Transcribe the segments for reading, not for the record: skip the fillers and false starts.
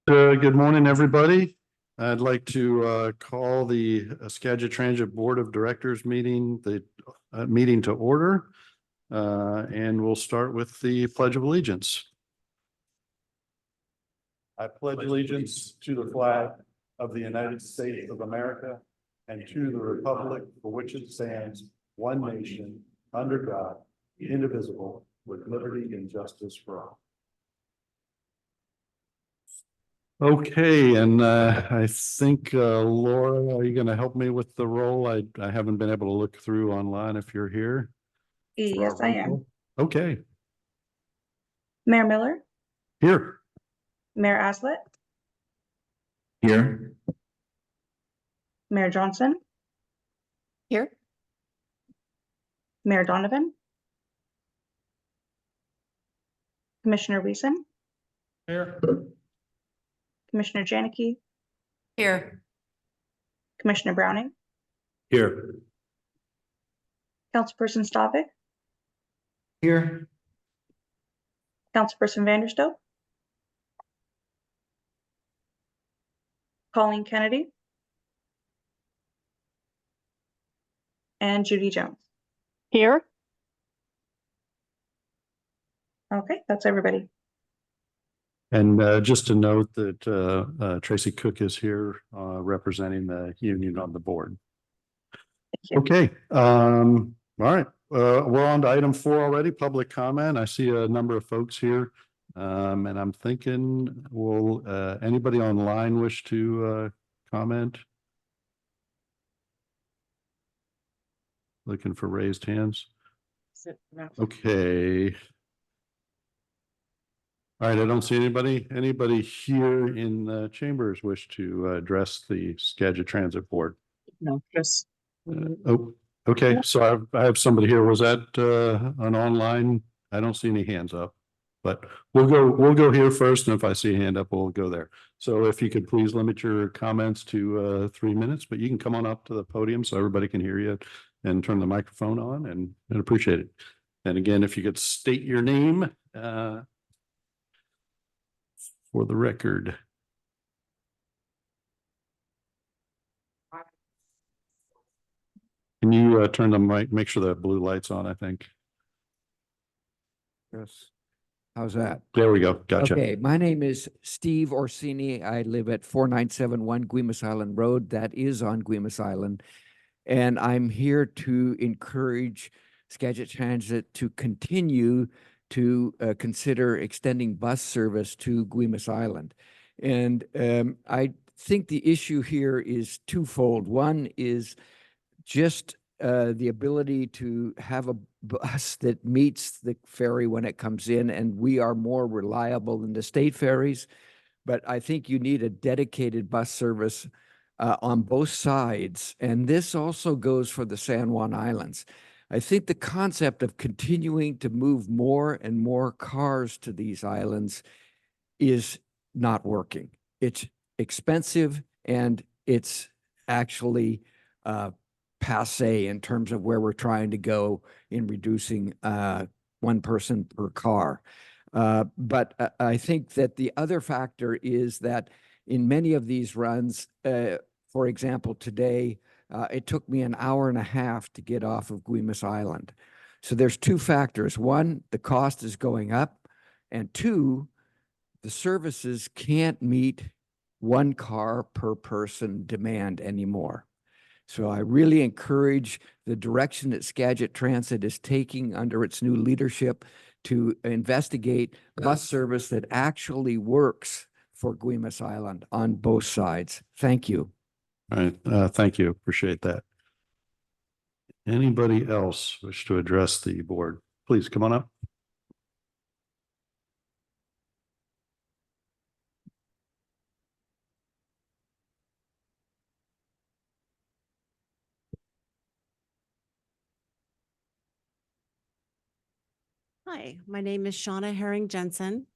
Good morning, everybody. I'd like to call the Skagit Transit Board of Directors meeting, the meeting to order. And we'll start with the Pledge of Allegiance. I pledge allegiance to the flag of the United States of America and to the republic for which it stands, one nation, under God, indivisible, with liberty and justice for all. Okay, and I think Laura, are you going to help me with the roll? I haven't been able to look through online if you're here. Yes, I am. Okay, Mayor Miller, here. Mayor Aslett, Here. Mayor Johnson, Here. Mayor Donovan, Commissioner Wiesen, Here. Commissioner Janicki, Here. Commissioner Browning, Here. Councilperson Stavik, Here. Councilperson Vanderstoep, Colleen Kennedy, and Judy Jones. Here. Okay, that's everybody. And just to note that Tracy Cook is here representing the union on the board. Thank you. Okay, all right. We're on to item 4 already, public comment. I see a number of folks here. And I'm thinking, will anybody online wish to comment? Looking for raised hands. Okay. All right, I don't see anybody. Anybody here in the chambers wish to address the Skagit Transit Board? No, just. Oh, okay, so I have somebody here. Was that an online? I don't see any hands up. But we'll go here first, and if I see a hand up, we'll go there. So if you could please limit your comments to 3 minutes, but you can come on up to the podium so everybody can hear you and turn the microphone on and appreciate it. And again, if you could state your name for the record. Can you turn the mic, make sure the blue light's on, I think. Yes. How's that? There we go. Gotcha. Okay, my name is Steve Orsini. I live at 4971 Guimas Island Road. That is on Guimas Island. And I'm here to encourage Skagit Transit to continue to consider extending bus service to Guimas Island. And I think the issue here is twofold. One is just the ability to have a bus that meets the ferry when it comes in, and we are more reliable than the state ferries. But I think you need a dedicated bus service on both sides. And this also goes for the San Juan Islands. I think the concept of continuing to move more and more cars to these islands is not working. It's expensive, and it's actually passe in terms of where we're trying to go in reducing one person per car. But I think that the other factor is that in many of these runs, for example, today, it took me an hour and a half to get off of Guimas Island. So there's two factors. One, the cost is going up, and two, the services can't meet one car per person demand anymore. So I really encourage the direction that Skagit Transit is taking under its new leadership to investigate bus service that actually works for Guimas Island on both sides. Thank you. All right, thank you. Appreciate that. Anybody else wish to address the board? Please come on up. Hi, my name is Shauna Herring Jensen,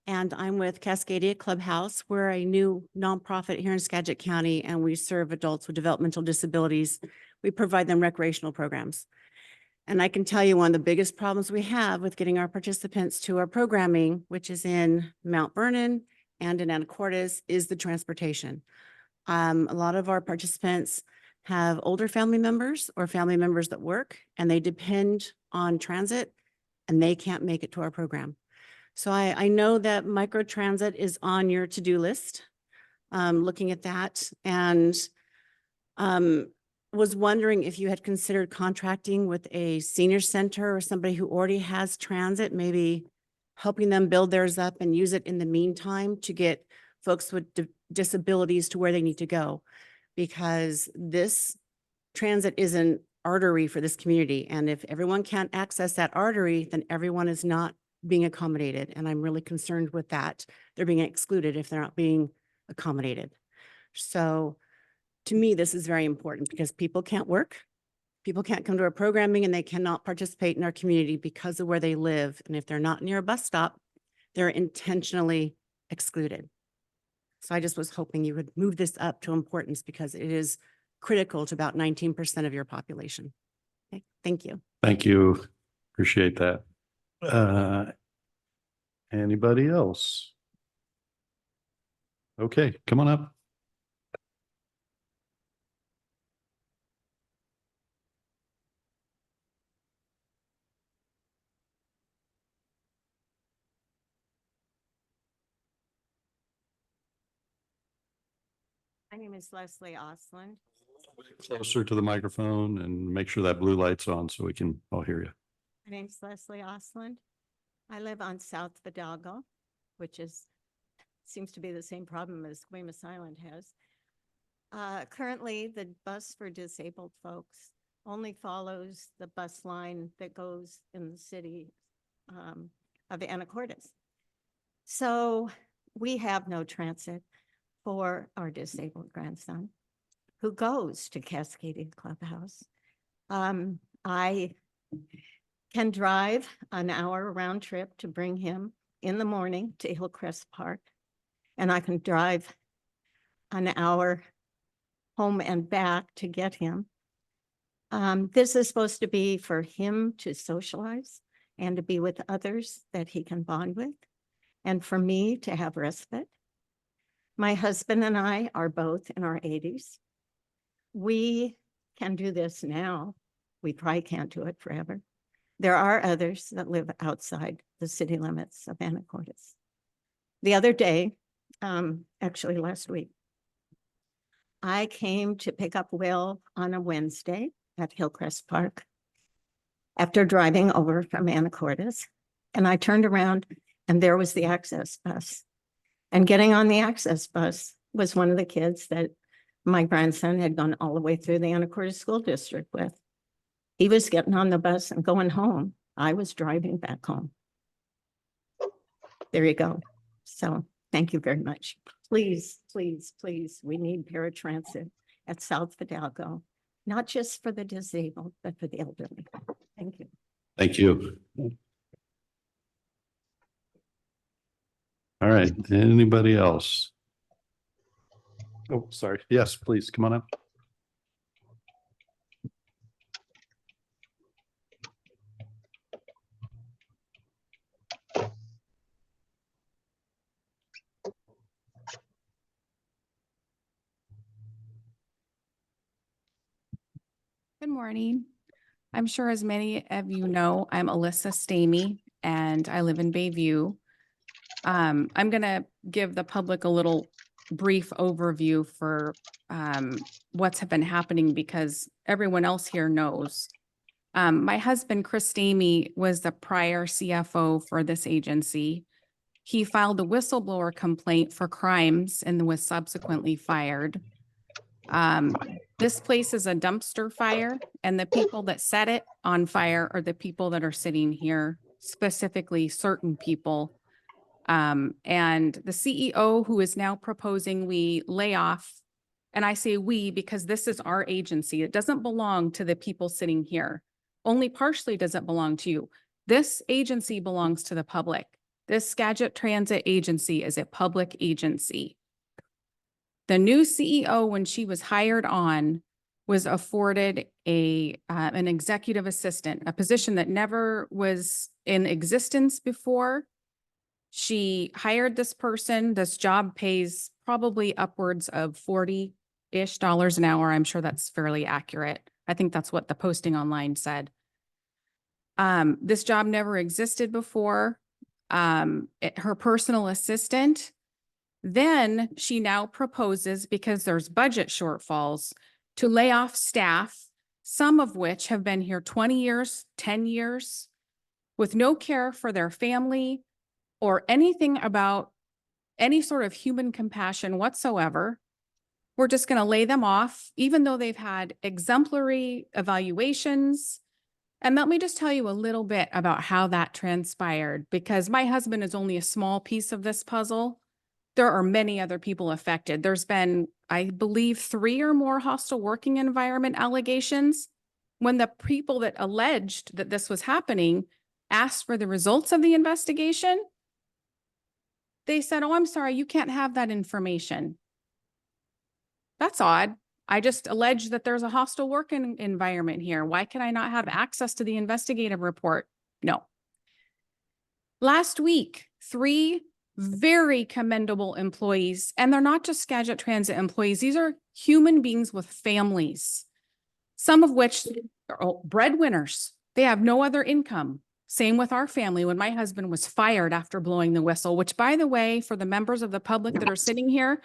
and I'm with Cascadia Clubhouse. We're a new nonprofit here in Skagit County, and we serve adults with developmental disabilities. We provide them recreational programs. And I can tell you one of the biggest problems we have with getting our participants to our programming, which is in Mount Vernon and in Anacortes is the transportation. A lot of our participants have older family members or family members that work and they depend on transit and they can't make it to our program. So I know that microtransit is on your to-do list, looking at that, and was wondering if you had considered contracting with a senior center or somebody who already has transit, maybe helping them build theirs up and use it in the meantime to get folks with disabilities to where they need to go. Because this transit is an artery for this community. And if everyone can't access that artery, then everyone is not being accommodated. And I'm really concerned with that. They're being excluded if they're not being accommodated. So to me, this is very important because people can't work. People can't come to our programming and they cannot participate in our community because of where they live. And if they're not near a bus stop, they're intentionally excluded. So I just was hoping you would move this up to importance because it is critical to about 19% of your population. Okay, thank you. Thank you. Appreciate that. Anybody else? Okay, come on up. My name is Leslie Osland. Closer to the microphone and make sure that blue light's on so we can all hear you. My name's Leslie Osland. I live on South Fidalgo, which seems to be the same problem as Guaymas Island has. Currently, the bus for disabled folks only follows the bus line that goes in the city of Anacortes. So we have no transit for our disabled grandson who goes to Cascadia Clubhouse. I can drive an hour round trip to bring him in the morning to Hillcrest Park. And I can drive an hour home and back to get him. This is supposed to be for him to socialize and to be with others that he can bond with, and for me to have respite. My husband and I are both in our 80s. We can do this now. We probably can't do it forever. There are others that live outside the city limits of Anacortes. The other day, actually last week, I came to pick up Will on a Wednesday at Hillcrest Park after driving over from Anacortes. And I turned around and there was the access bus. And getting on the access bus was one of the kids that my grandson had gone all the way through the Anacortes School District with. He was getting on the bus and going home. I was driving back home. There you go. So thank you very much. Please, please, please, we need paratransit at South Fidalgo, not just for the disabled, but for the elderly. Thank you. Thank you. All right, anybody else? Oh, sorry. Yes, please, come on up. Good morning. I'm sure as many of you know, I'm Alyssa Stamey and I live in Bayview. I'm going to give the public a little brief overview for what's been happening because everyone else here knows. My husband, Chris Stamey, was the prior CFO for this agency. He filed a whistleblower complaint for crimes and was subsequently fired. This place is a dumpster fire, and the people that set it on fire are the people that are sitting here, specifically certain people. And the CEO who is now proposing we lay off, and I say we because this is our agency. It doesn't belong to the people sitting here. Only partially does it belong to you. This agency belongs to the public. This Skagit Transit Agency is a public agency. The new CEO, when she was hired on, was afforded an executive assistant, a position that never was in existence before. She hired this person. This job pays probably upwards of $40-ish an hour. I'm sure that's fairly accurate. I think that's what the posting online said. This job never existed before. Her personal assistant, then she now proposes, because there's budget shortfalls, to lay off staff, some of which have been here 20 years, 10 years, with no care for their family or anything about any sort of human compassion whatsoever. We're just going to lay them off, even though they've had exemplary evaluations. And let me just tell you a little bit about how that transpired, because my husband is only a small piece of this puzzle. There are many other people affected. There's been, I believe, 3 or more hostile working environment allegations. When the people that alleged that this was happening asked for the results of the investigation, they said, "Oh, I'm sorry, you can't have that information." That's odd. I just allege that there's a hostile working environment here. Why can I not have access to the investigative report? No. Last week, 3 very commendable employees, and they're not just Skagit Transit employees. These are human beings with families, some of which are breadwinners. They have no other income. Same with our family when my husband was fired after blowing the whistle, which, by the way, for the members of the public that are sitting here,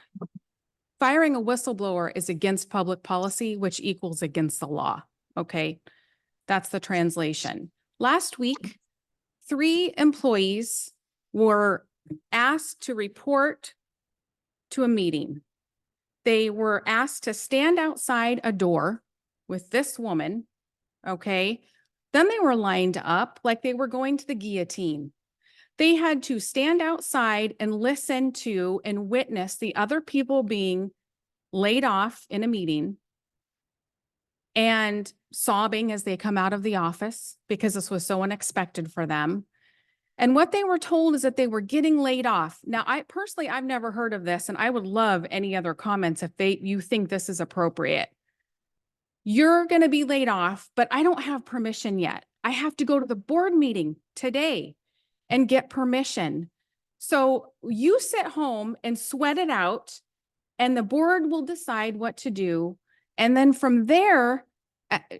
firing a whistleblower is against public policy, which equals against the law. Okay, that's the translation. Last week, 3 employees were asked to report to a meeting. They were asked to stand outside a door with this woman, okay? Then they were lined up like they were going to the guillotine. They had to stand outside and listen to and witness the other people being laid off in a meeting and sobbing as they come out of the office because this was so unexpected for them. And what they were told is that they were getting laid off. Now, I've never heard of this, and I would love any other comments if you think this is appropriate. You're going to be laid off, but I don't have permission yet. I have to go to the board meeting today and get permission. So you sit home and sweat it out, and the board will decide what to do. And then from there,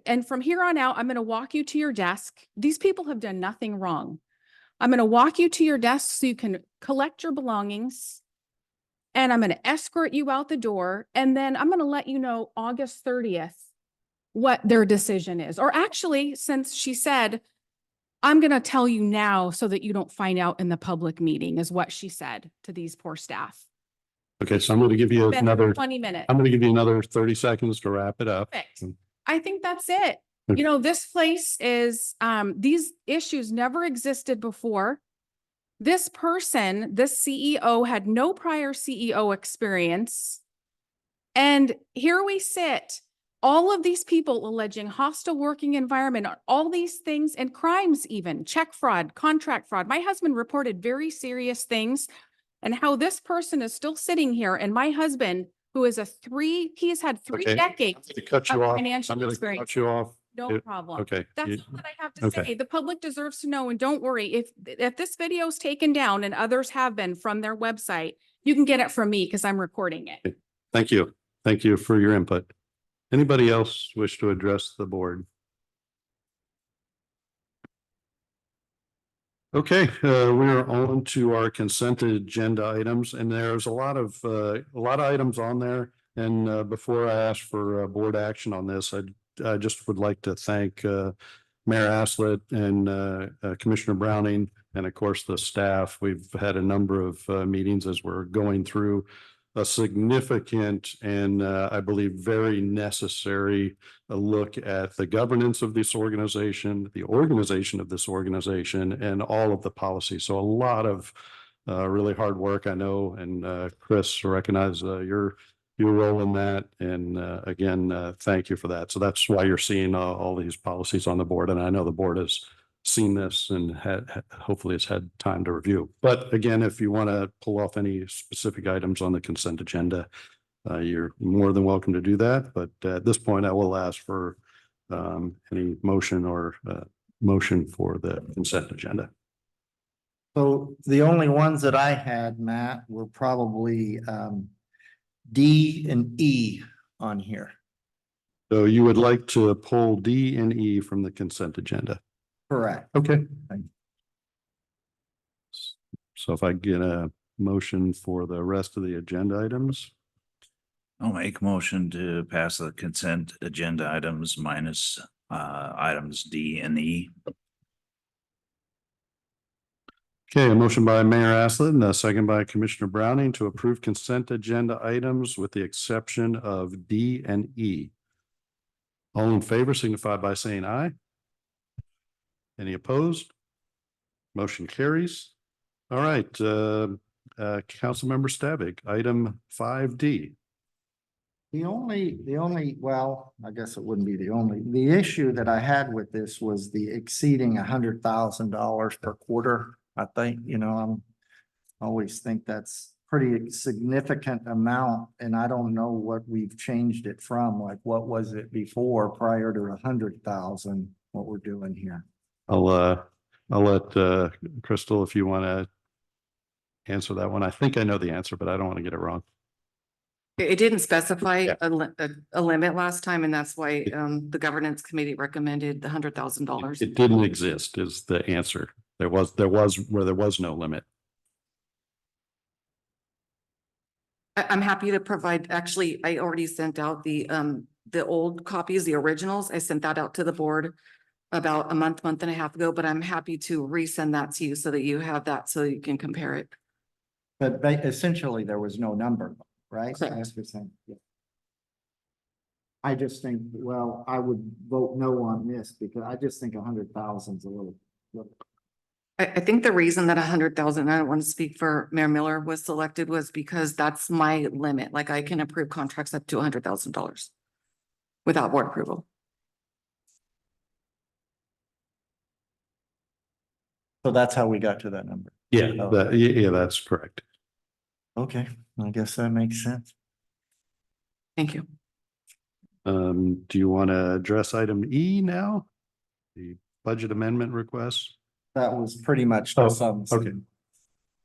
and from here on out, I'm going to walk you to your desk. These people have done nothing wrong. I'm going to walk you to your desk so you can collect your belongings, and I'm going to escort you out the door. And then I'm going to let you know August 30th what their decision is. Or actually, since she said, I'm going to tell you now so that you don't find out in the public meeting, is what she said to these poor staff. Okay, so I'm going to give you Been another, 20 minutes. I'm going to give you another 30 seconds to wrap it up. Perfect. I think that's it. You know, this place is, these issues never existed before. This person, this CEO, had no prior CEO experience. And here we sit, all of these people alleging hostile working environment, all these things, and crimes even, check fraud, contract fraud. My husband reported very serious things, and how this person is still sitting here. And my husband, who is he has had 3 Okay. decades To cut you of off, financial I'm going to experience. cut you off. No It- problem. Okay. That's You- all that I have to okay. say. The public deserves to know, and don't worry, if this video is taken down, and others have been from their website, you can get it from me because I'm recording it. Thank you. Thank you for your input. Anybody else wish to address the board? Okay, we're on to our consent agenda items, and there's a lot of items on there. And before I ask for board action on this, I just would like to thank Mayor Aslett and Commissioner Browning, and of course the staff. We've had a number of meetings as we're going through a significant and I believe very necessary look at the governance of this organization, the organization of this organization, and all of the policies. So a lot of really hard work, I know, and Chris, recognize your role in that. And again, thank you for that. So that's why you're seeing all these policies on the board. And I know the board has seen this and hopefully has had time to review. But again, if you want to pull off any specific items on the consent agenda, you're more than welcome to do that. But at this point, I will ask for any motion or motion for the consent agenda. So the only ones that I had, Matt, were probably D and E on here. So you would like to pull D and E from the consent agenda? Correct. Okay. So if I get a motion for the rest of the agenda items, I'll make a motion to pass the consent agenda items minus items D and E. okay, a motion by Mayor Aslett and a second by Commissioner Browning to approve consent agenda items with the exception of D and E. All in favor signify by saying aye. Any opposed? Motion carries. All right, Councilmember Stavic, item 5D. Well, I guess it wouldn't be the issue that I had with this was the exceeding $100,000 per quarter. I think, I always think that's pretty significant amount, and I don't know what we've changed it from, like what was it before prior to 100,000, what we're doing here. I'll let Crystal, if you want to answer that one. I think I know the answer, but I don't want to get it wrong. It didn't specify Yeah. a limit last time, and that's why the governance committee recommended the $100,000. It didn't exist is the answer. There was where there was no limit. I'm happy to provide, actually, I already sent out the old copies, the originals. I sent that out to the board about a month and a half ago, but I'm happy to resend that to you so that you have that so you can compare it. But essentially, there was no number, right? Correct. That's what I'm saying, yeah. I just think, well, I would vote no on this because I just think 100,000 is a little. I think the reason that 100,000, I don't want to speak for Mayor Miller, was selected was because that's my limit. Like I can approve contracts up to $100,000 without board approval. So that's how we got to that number. Yeah, Oh. yeah, that's correct. Okay, I guess that makes sense. Thank you. Do you want to address item E now? The budget amendment request? That was pretty much Oh, the sum. okay.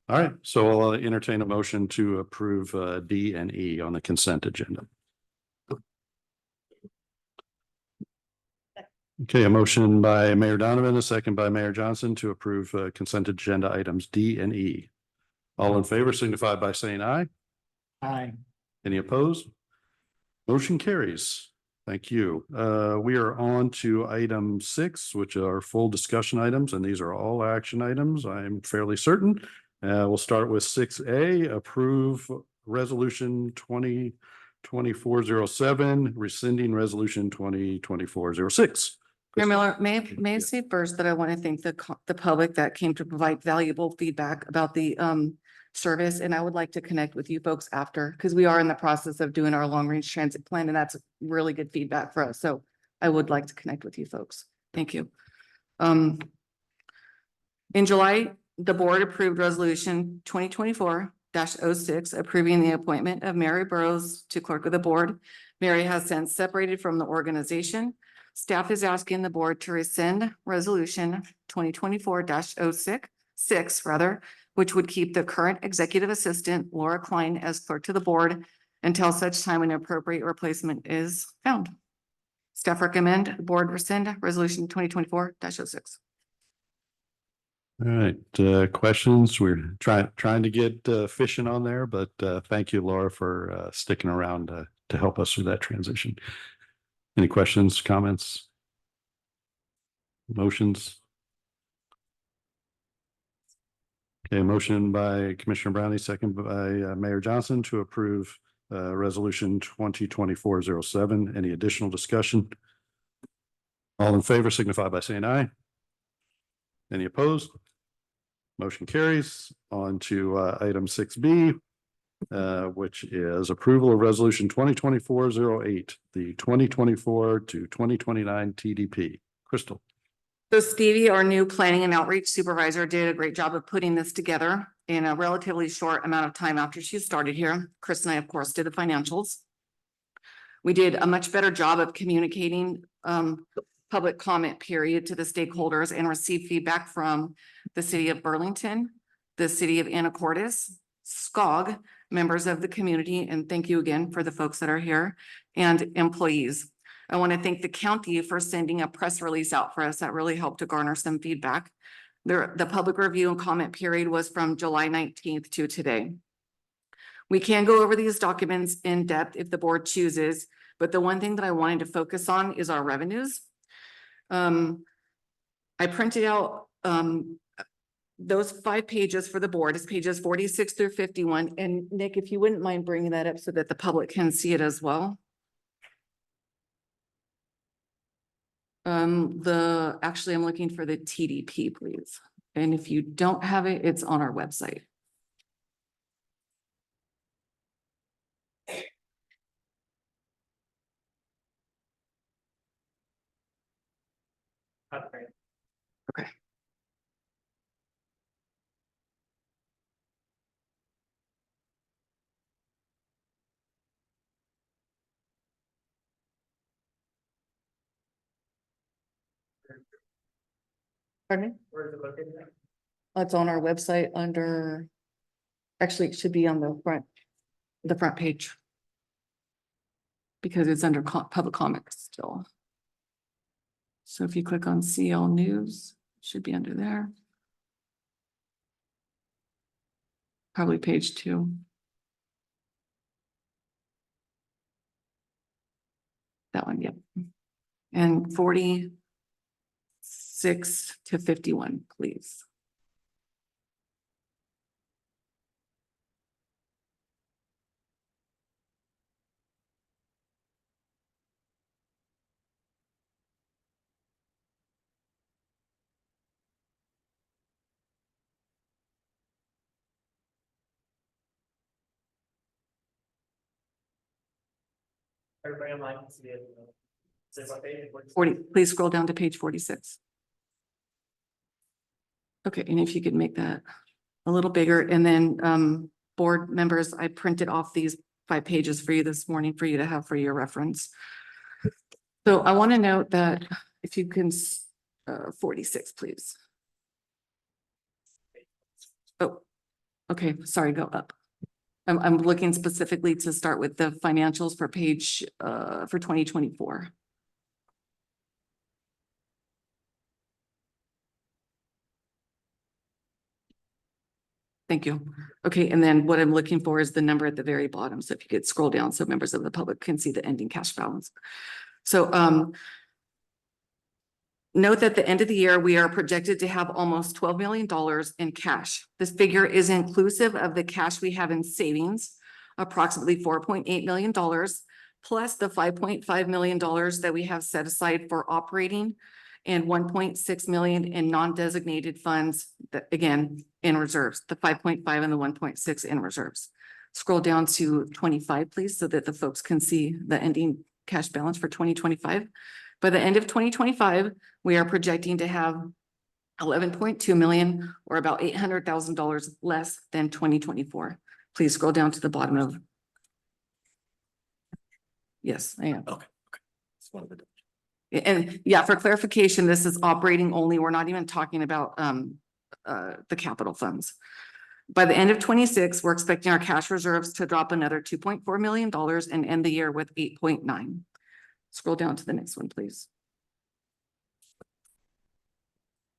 All right, so I'll entertain a motion to approve D and E on the consent agenda. Okay, a motion by Mayor Donovan, a second by Mayor Johnson to approve consent agenda items D and E. All in favor signify by saying aye. Aye. Any opposed? Motion carries. Thank you. We are on to item 6, which are full discussion items, and these are all action items, I'm fairly certain. We'll start with 6A, approve resolution 2024-07, rescinding resolution 2024-06. Mayor Miller, may I say first that I want to thank the public that came to provide valuable feedback about the service, and I would like to connect with you folks after, because we are in the process of doing our long range transit plan, and that's really good feedback for us. So I would like to connect with you folks. Thank you. In July, the board approved resolution 2024-06, approving the appointment of Mary Burrows to clerk of the board. Mary has since separated from the organization. Staff is asking the board to rescind resolution 2024-06, which would keep the current executive assistant Laura Klein as clerk to the board until such time an appropriate replacement is found. Staff recommend the board rescind resolution 2024-06. All right, questions? We're trying to get fishing on there, but thank you, Laura, for sticking around to help us through that transition. Any questions, comments? Motions? Okay, motion by Commissioner Brownie, second by Mayor Johnson to approve resolution 2024-07. Any additional discussion? All in favor signify by saying aye. Any opposed? Motion carries. On to item 6B, which is approval of resolution 2024-08, the 2024 to 2029 TDP. Crystal. So Stevie, our new planning and outreach supervisor, did a great job of putting this together in a relatively short amount of time after she started here. Chris and I, of course, did the financials. We did a much better job of communicating public comment period to the stakeholders and received feedback from the city of Burlington, the city of Anacortes, SCOG, members of the community, and thank you again for the folks that are here, and employees. I want to thank the county for sending a press release out for us. That really helped to garner some feedback. The public review and comment period was from July 19th to today. We can go over these documents in depth if the board chooses, but the one thing that I wanted to focus on is our revenues. I printed out those 5 pages for the board. It's pages 46 through 51. And Nick, if you wouldn't mind bringing that up so that the public can see it as well. Actually, I'm looking for the TDP, please. And if you don't have it, it's on our website. Okay. Pardon me? Where is it located? It's on our website under, actually, it should be on the front page. Because it's under public comments still. So if you click on CL News, it should be under there. Probably page 2. That one, yep. And 46 to 51, please. Everybody online can see it. Says what page? 40, please scroll down to page 46. Okay, and if you could make that a little bigger, and then board members, I printed off these 5 pages for you this morning for you to have for your reference. So I want to note that if you can, 46, please. Oh, okay, sorry, go up. I'm looking specifically to start with the financials for page for 2024. Thank you. Okay, and then what I'm looking for is the number at the very bottom. So if you could scroll down so members of the public can see the ending cash balance. So note that at the end of the year, we are projected to have almost $12 million in cash. This figure is inclusive of the cash we have in savings, approximately $4.8 million, plus the $5.5 million that we have set aside for operating and $1.6 million in non-designated funds that, again, in reserves, the 5.5 and the 1.6 in reserves. Scroll down to 25, please, so that the folks can see the ending cash balance for 2025. By the end of 2025, we are projecting to have 11.2 million, or about $800,000 less than 2024. Please scroll down to the bottom of. Yes, I am. Okay. And yeah, for clarification, this is operating only. We're not even talking about the capital funds. By the end of 26, we're expecting our cash reserves to drop another $2.4 million and end the year with 8.9. Scroll down to the next one, please.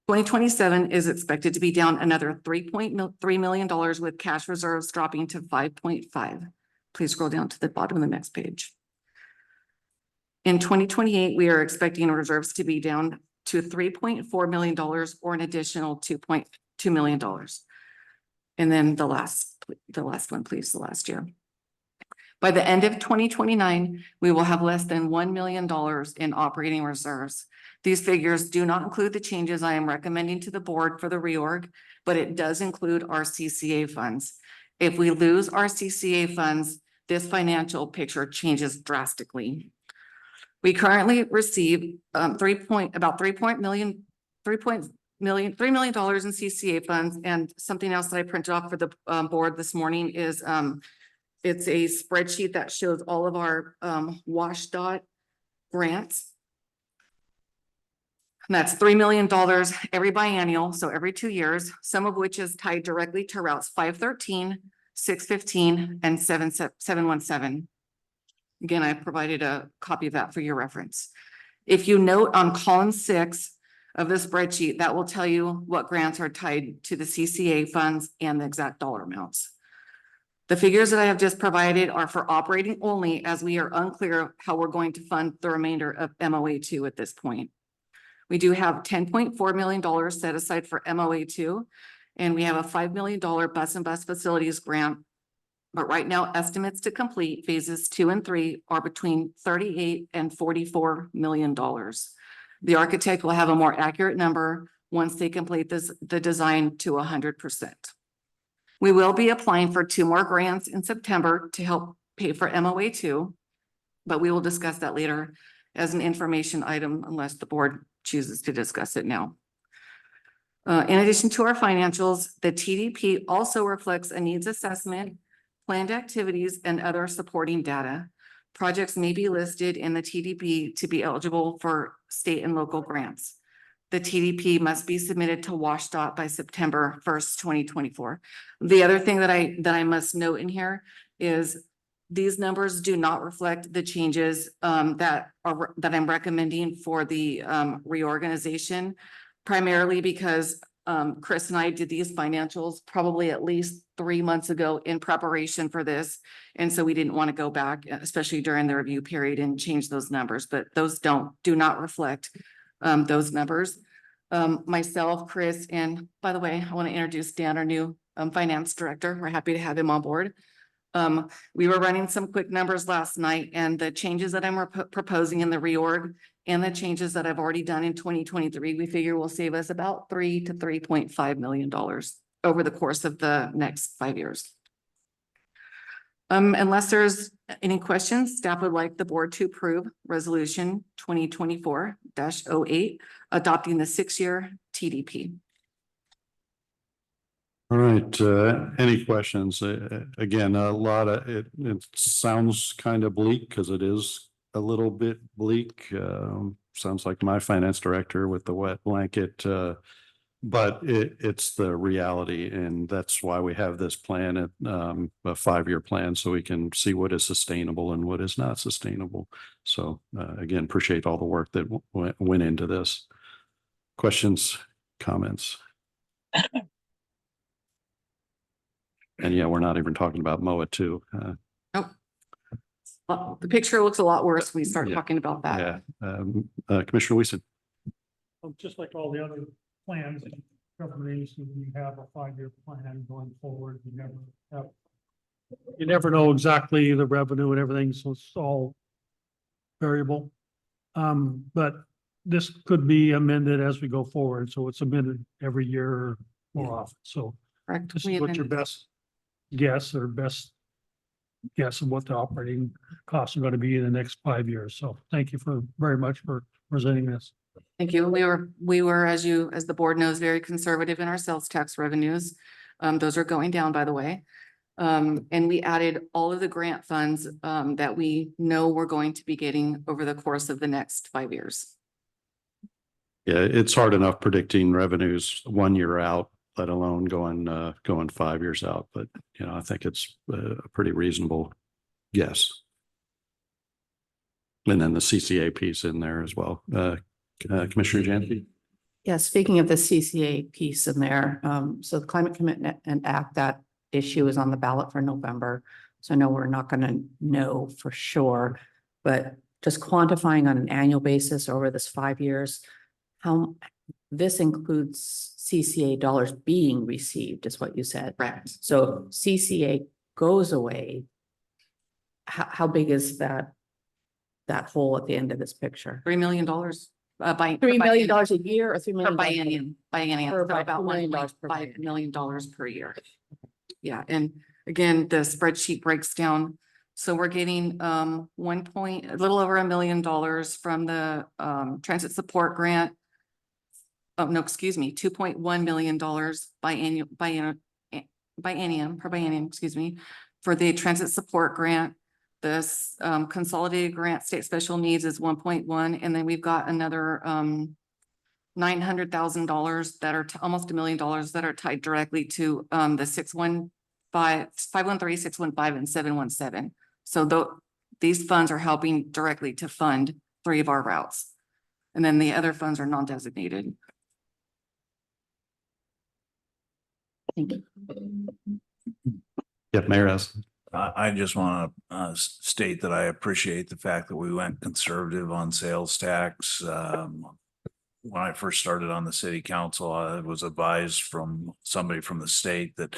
2027 is expected to be down another $3.3 million with cash reserves dropping to 5.5. Please scroll down to the bottom of the next page. In 2028, we are expecting reserves to be down to $3.4 million or an additional $2.2 million. And then the last one, please, the last year. By the end of 2029, we will have less than $1 million in operating reserves. These figures do not include the changes I am recommending to the board for the reorg, but it does include our CCA funds. If we lose our CCA funds, this financial picture changes drastically. We currently receive $3 million in CCA funds, and something else that I printed off for the board this morning is it's a spreadsheet that shows all of our WashDOT grants. And that's $3 million every biennial, so every 2 years, some of which is tied directly to routes 513, 615, and 717. Again, I provided a copy of that for your reference. If you note on column 6 of the spreadsheet, that will tell you what grants are tied to the CCA funds and the exact dollar amounts. The figures that I have just provided are for operating only, as we are unclear how we're going to fund the remainder of MOA2 at this point. We do have $10.4 million set aside for MOA2, and we have a $5 million bus and bus facilities grant. But right now, estimates to complete phases 2 and 3 are between $38 and $44 million. The architect will have a more accurate number once they complete the design to 100%. We will be applying for 2 more grants in September to help pay for MOA2, but we will discuss that later as an information item unless the board chooses to discuss it now. In addition to our financials, the TDP also reflects a needs assessment, planned activities, and other supporting data. Projects may be listed in the TDP to be eligible for state and local grants. The TDP must be submitted to WashDOT by September 1st, 2024. The other thing that I must note in here is these numbers do not reflect the changes that I'm recommending for the reorganization, primarily because Chris and I did these financials probably at least 3 months ago in preparation for this. And so we didn't want to go back, especially during the review period, and change those numbers, but those do not reflect those numbers. Myself, Chris, and by the way, I want to introduce Dan, our new finance director. We're happy to have him on board. We were running some quick numbers last night, and the changes that I'm proposing in the reorg and the changes that I've already done in 2023, we figure will save us about $3 to $3.5 million over the course of the next 5 years. Unless there's any questions, staff would like the board to approve resolution 2024-08, adopting the 6-year TDP. All right, any questions? Again, a lot of it sounds kind of bleak because it is a little bit bleak. Sounds like my finance director with the wet blanket, but it's the reality, and that's why we have this plan, a 5-year plan, so we can see what is sustainable and what is not sustainable. So again, appreciate all the work that went into this. Questions, comments? And yeah, we're not even talking about MOA too. Nope. Well, the picture looks a lot worse when we start Yeah. talking about that. Yeah. Commissioner Wiesen. Just like all the other plans and companies, we have a 5-year plan going forward. You never know exactly the revenue and everything, so it's all variable. But this could be amended as we go forward, so it's amended every year or more often. So Correct. this We is what your amended- best guess or best guess of what the operating costs are going to be in the next 5 years. So thank you very much for presenting this. Thank you. We were, as the board knows, very conservative in our sales tax revenues. Those are going down, by the way. And we added all of the grant funds that we know we're going to be getting over the course of the next 5 years. Yeah, it's hard enough predicting revenues 1 year out, let alone going 5 years out. But, you know, I think it's a pretty reasonable guess. And then the CCA piece in there as well. Commissioner Janke? Yeah, speaking of the CCA piece in there, so the Climate Commitment and Act, that issue is on the ballot for November. So I know we're not going to know for sure, but just quantifying on an annual basis over this 5 years, how this includes CCA dollars being received is what you said. Correct. So CCA goes away. How big is that hole at the end of this picture? $3 million by $3 million a year or $3 per million? biennium, Per so bi- about $2 million per $1.5 million per year. Yeah, and again, the spreadsheet breaks down. So we're getting a little over $1 million from the transit support grant. Oh, no, excuse me, $2.1 million per biennium, excuse me, for the transit support grant. This consolidated grant state special needs is 1.1, and then we've got another $900,000 that are almost $1 million that are tied directly to the 513, 615, and 717. So these funds are helping directly to fund 3 of our routes. And then the other funds are non-designated. Thank you. Yeah, Mayor has. I just want to state that I appreciate the fact that we went conservative on sales tax. When I first started on the city council, I was advised from somebody from the state that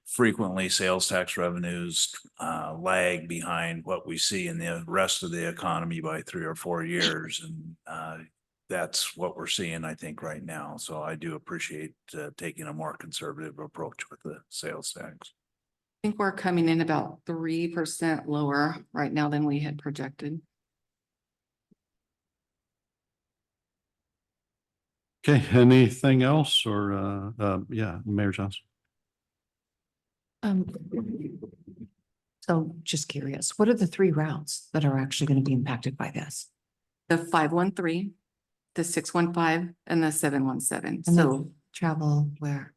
frequently sales tax revenues lag behind what we see in the rest of the economy by 3 or 4 years. And that's what we're seeing, I think, right now. So I do appreciate taking a more conservative approach with the sales tax. I think we're coming in about 3% lower right now than we had projected. Okay, anything else or, yeah, Mayor Johnson? So just curious, what are the 3 routes that are actually going to be impacted by this? The 513, the 615, and the 717. And So travel where?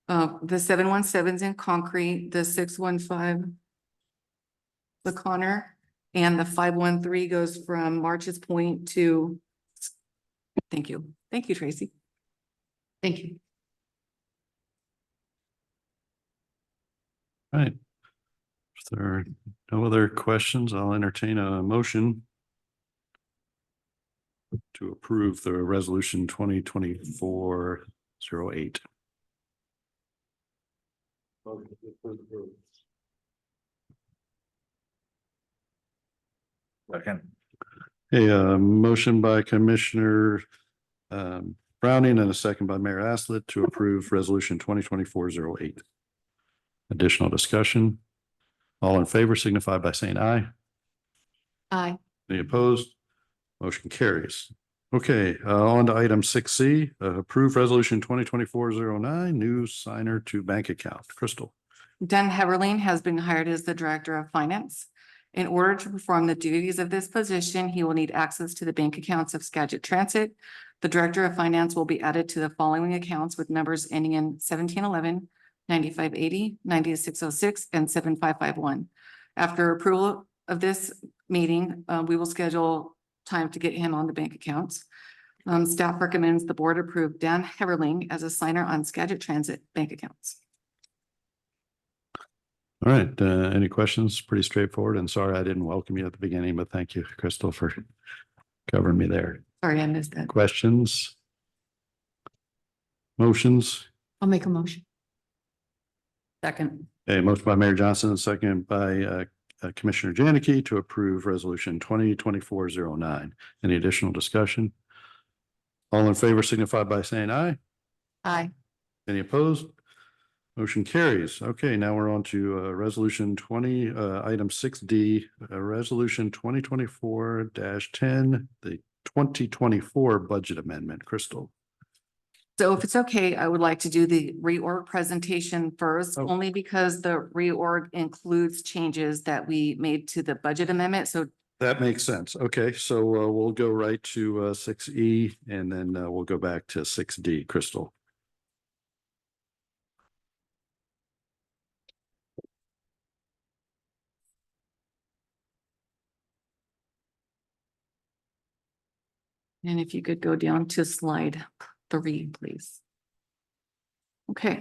the 717's in Concrete, the 615, the Connor, and the 513 goes from March's Point to, thank you. Thank you, Tracy. Thank you. All right. If there are no other questions, I'll entertain a motion to approve the resolution 2024-08. Second. A motion by Commissioner Browning and a second by Mayor Aslett to approve resolution 2024-08. Additional discussion? All in favor signify by saying aye. Aye. Any opposed? Motion carries. Okay, on to item 6C, approve resolution 2024-09, new signer to bank account. Crystal. Dan Heberling has been hired as the Director of Finance. In order to perform the duties of this position, he will need access to the bank accounts of Skagit Transit. The Director of Finance will be added to the following accounts with numbers ending in 1711, 9580, 9606, and 7551. After approval of this meeting, we will schedule time to get him on the bank accounts. Staff recommends the board approve Dan Heberling as a signer on Skagit Transit bank accounts. All right, any questions? Pretty straightforward. And sorry, I didn't welcome you at the beginning, but thank you, Crystal, for covering me there. Sorry, I missed that. Questions? Motions? I'll make a motion. Second. A motion by Mayor Johnson, and second by Commissioner Janicki to approve resolution 2024-09. Any additional discussion? All in favor signify by saying aye. Aye. Any opposed? Motion carries. Okay, now we're on to resolution item 6D, resolution 2024-10, the 2024 budget amendment. Crystal. So if it's okay, I would like to do the reorg presentation first, Oh. only because the reorg includes changes that we made to the budget amendment. So That makes sense. Okay, so we'll go right to 6E and then we'll go back to 6D. Crystal. and if you could go down to slide 3, please. Okay,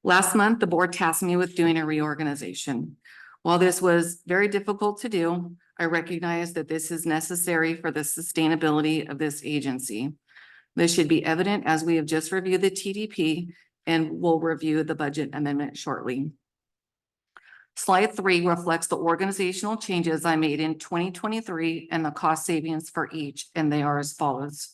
last month, the board tasked me with doing a reorganization. While this was very difficult to do, I recognize that this is necessary for the sustainability of this agency. This should be evident as we have just reviewed the TDP and we'll review the budget amendment shortly. Slide 3 reflects the organizational changes I made in 2023 and the cost savings for each, and they are as follows.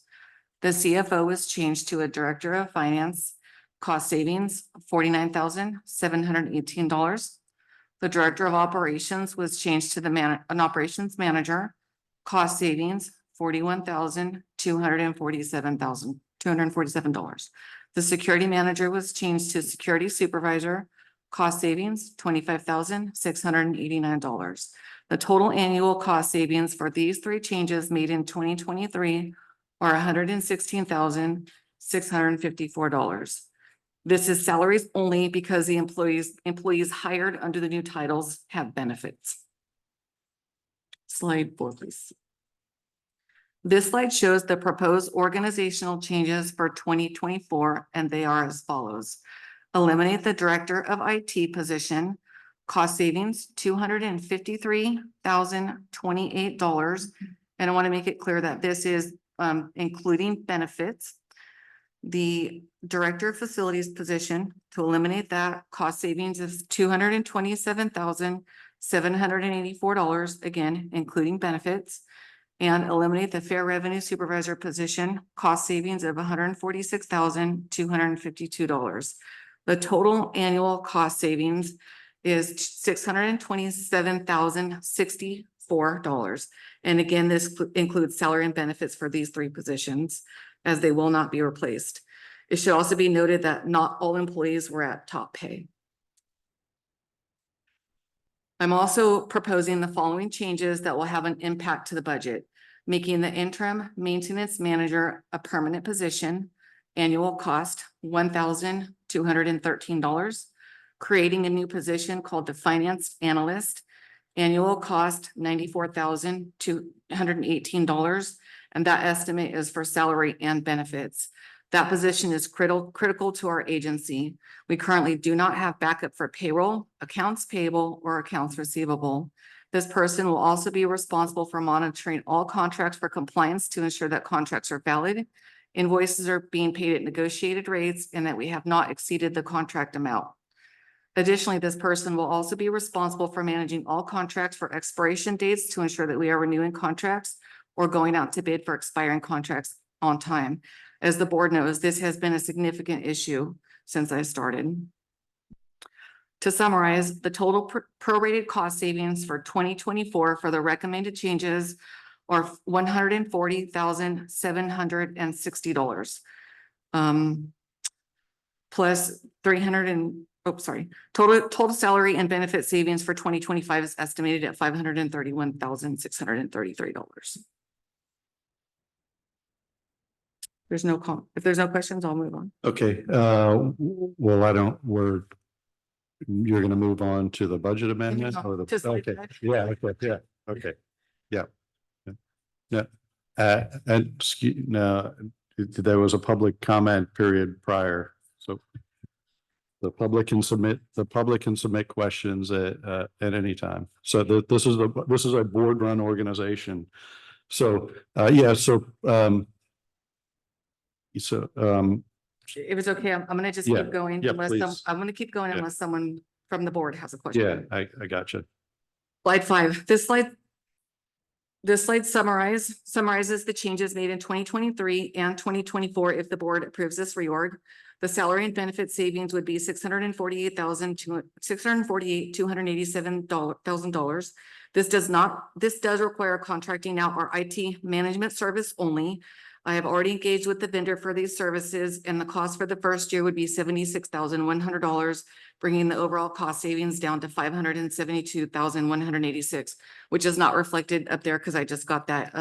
The CFO was changed to a Director of Finance, cost savings $49,718. The Director of Operations was changed to an Operations Manager, cost savings $41,247. The Security Manager was changed to Security Supervisor, cost savings $25,689. The total annual cost savings for these 3 changes made in 2023 are $116,000 $654. This is salaries only because the employees hired under the new titles have benefits. Slide 4, please. This slide shows the proposed organizational changes for 2024, and they are as follows. Eliminate the Director of IT position, cost savings, $253,028. And I want to make it clear that this is including benefits. The Director of Facilities position, to eliminate that, cost savings is $227,784, again, including benefits. And eliminate the Fair Revenue Supervisor position, cost savings of $146,252. The total annual cost savings is $627,064. And again, this includes salary and benefits for these three positions, as they will not be replaced. It should also be noted that not all employees were at top pay. I'm also proposing the following changes that will have an impact to the budget. Making the interim maintenance manager a permanent position, annual cost $1,213. Creating a new position called the finance analyst, annual cost $94,218. And that estimate is for salary and benefits. That position is critical to our agency. We currently do not have backup for payroll, accounts payable, or accounts receivable. This person will also be responsible for monitoring all contracts for compliance to ensure that contracts are valid, invoices are being paid at negotiated rates, and that we have not exceeded the contract amount. Additionally, this person will also be responsible for managing all contracts for expiration dates to ensure that we are renewing contracts or going out to bid for expiring contracts on time. As the board knows, this has been a significant issue since I started. To summarize, the total prorated cost savings for 2024 for the recommended changes are $140,760. Plus total salary and benefit savings for 2025 is estimated at $531,633. If there's no questions, I'll move on. Okay, you're gonna move on to the budget amendment or the, To slide okay, 5. yeah, okay, yeah. And now, there was a public comment period prior, so the public can submit questions at any time. So this is a board run organization. So, If it's okay, I'm gonna just Yeah. keep going Yeah, unless please. I'm gonna keep going Yeah. unless someone from the board has a question. yeah, I got you. Slide 5. This slide summarizes the changes made in 2023 and 2024 if the board approves this reorg. The salary and benefit savings would be $648,287,000. This does require contracting out our IT management service only. I have already engaged with the vendor for these services, and the cost for the first year would be $76,100, bringing the overall cost savings down to $572,186, which is not reflected up there because I just got that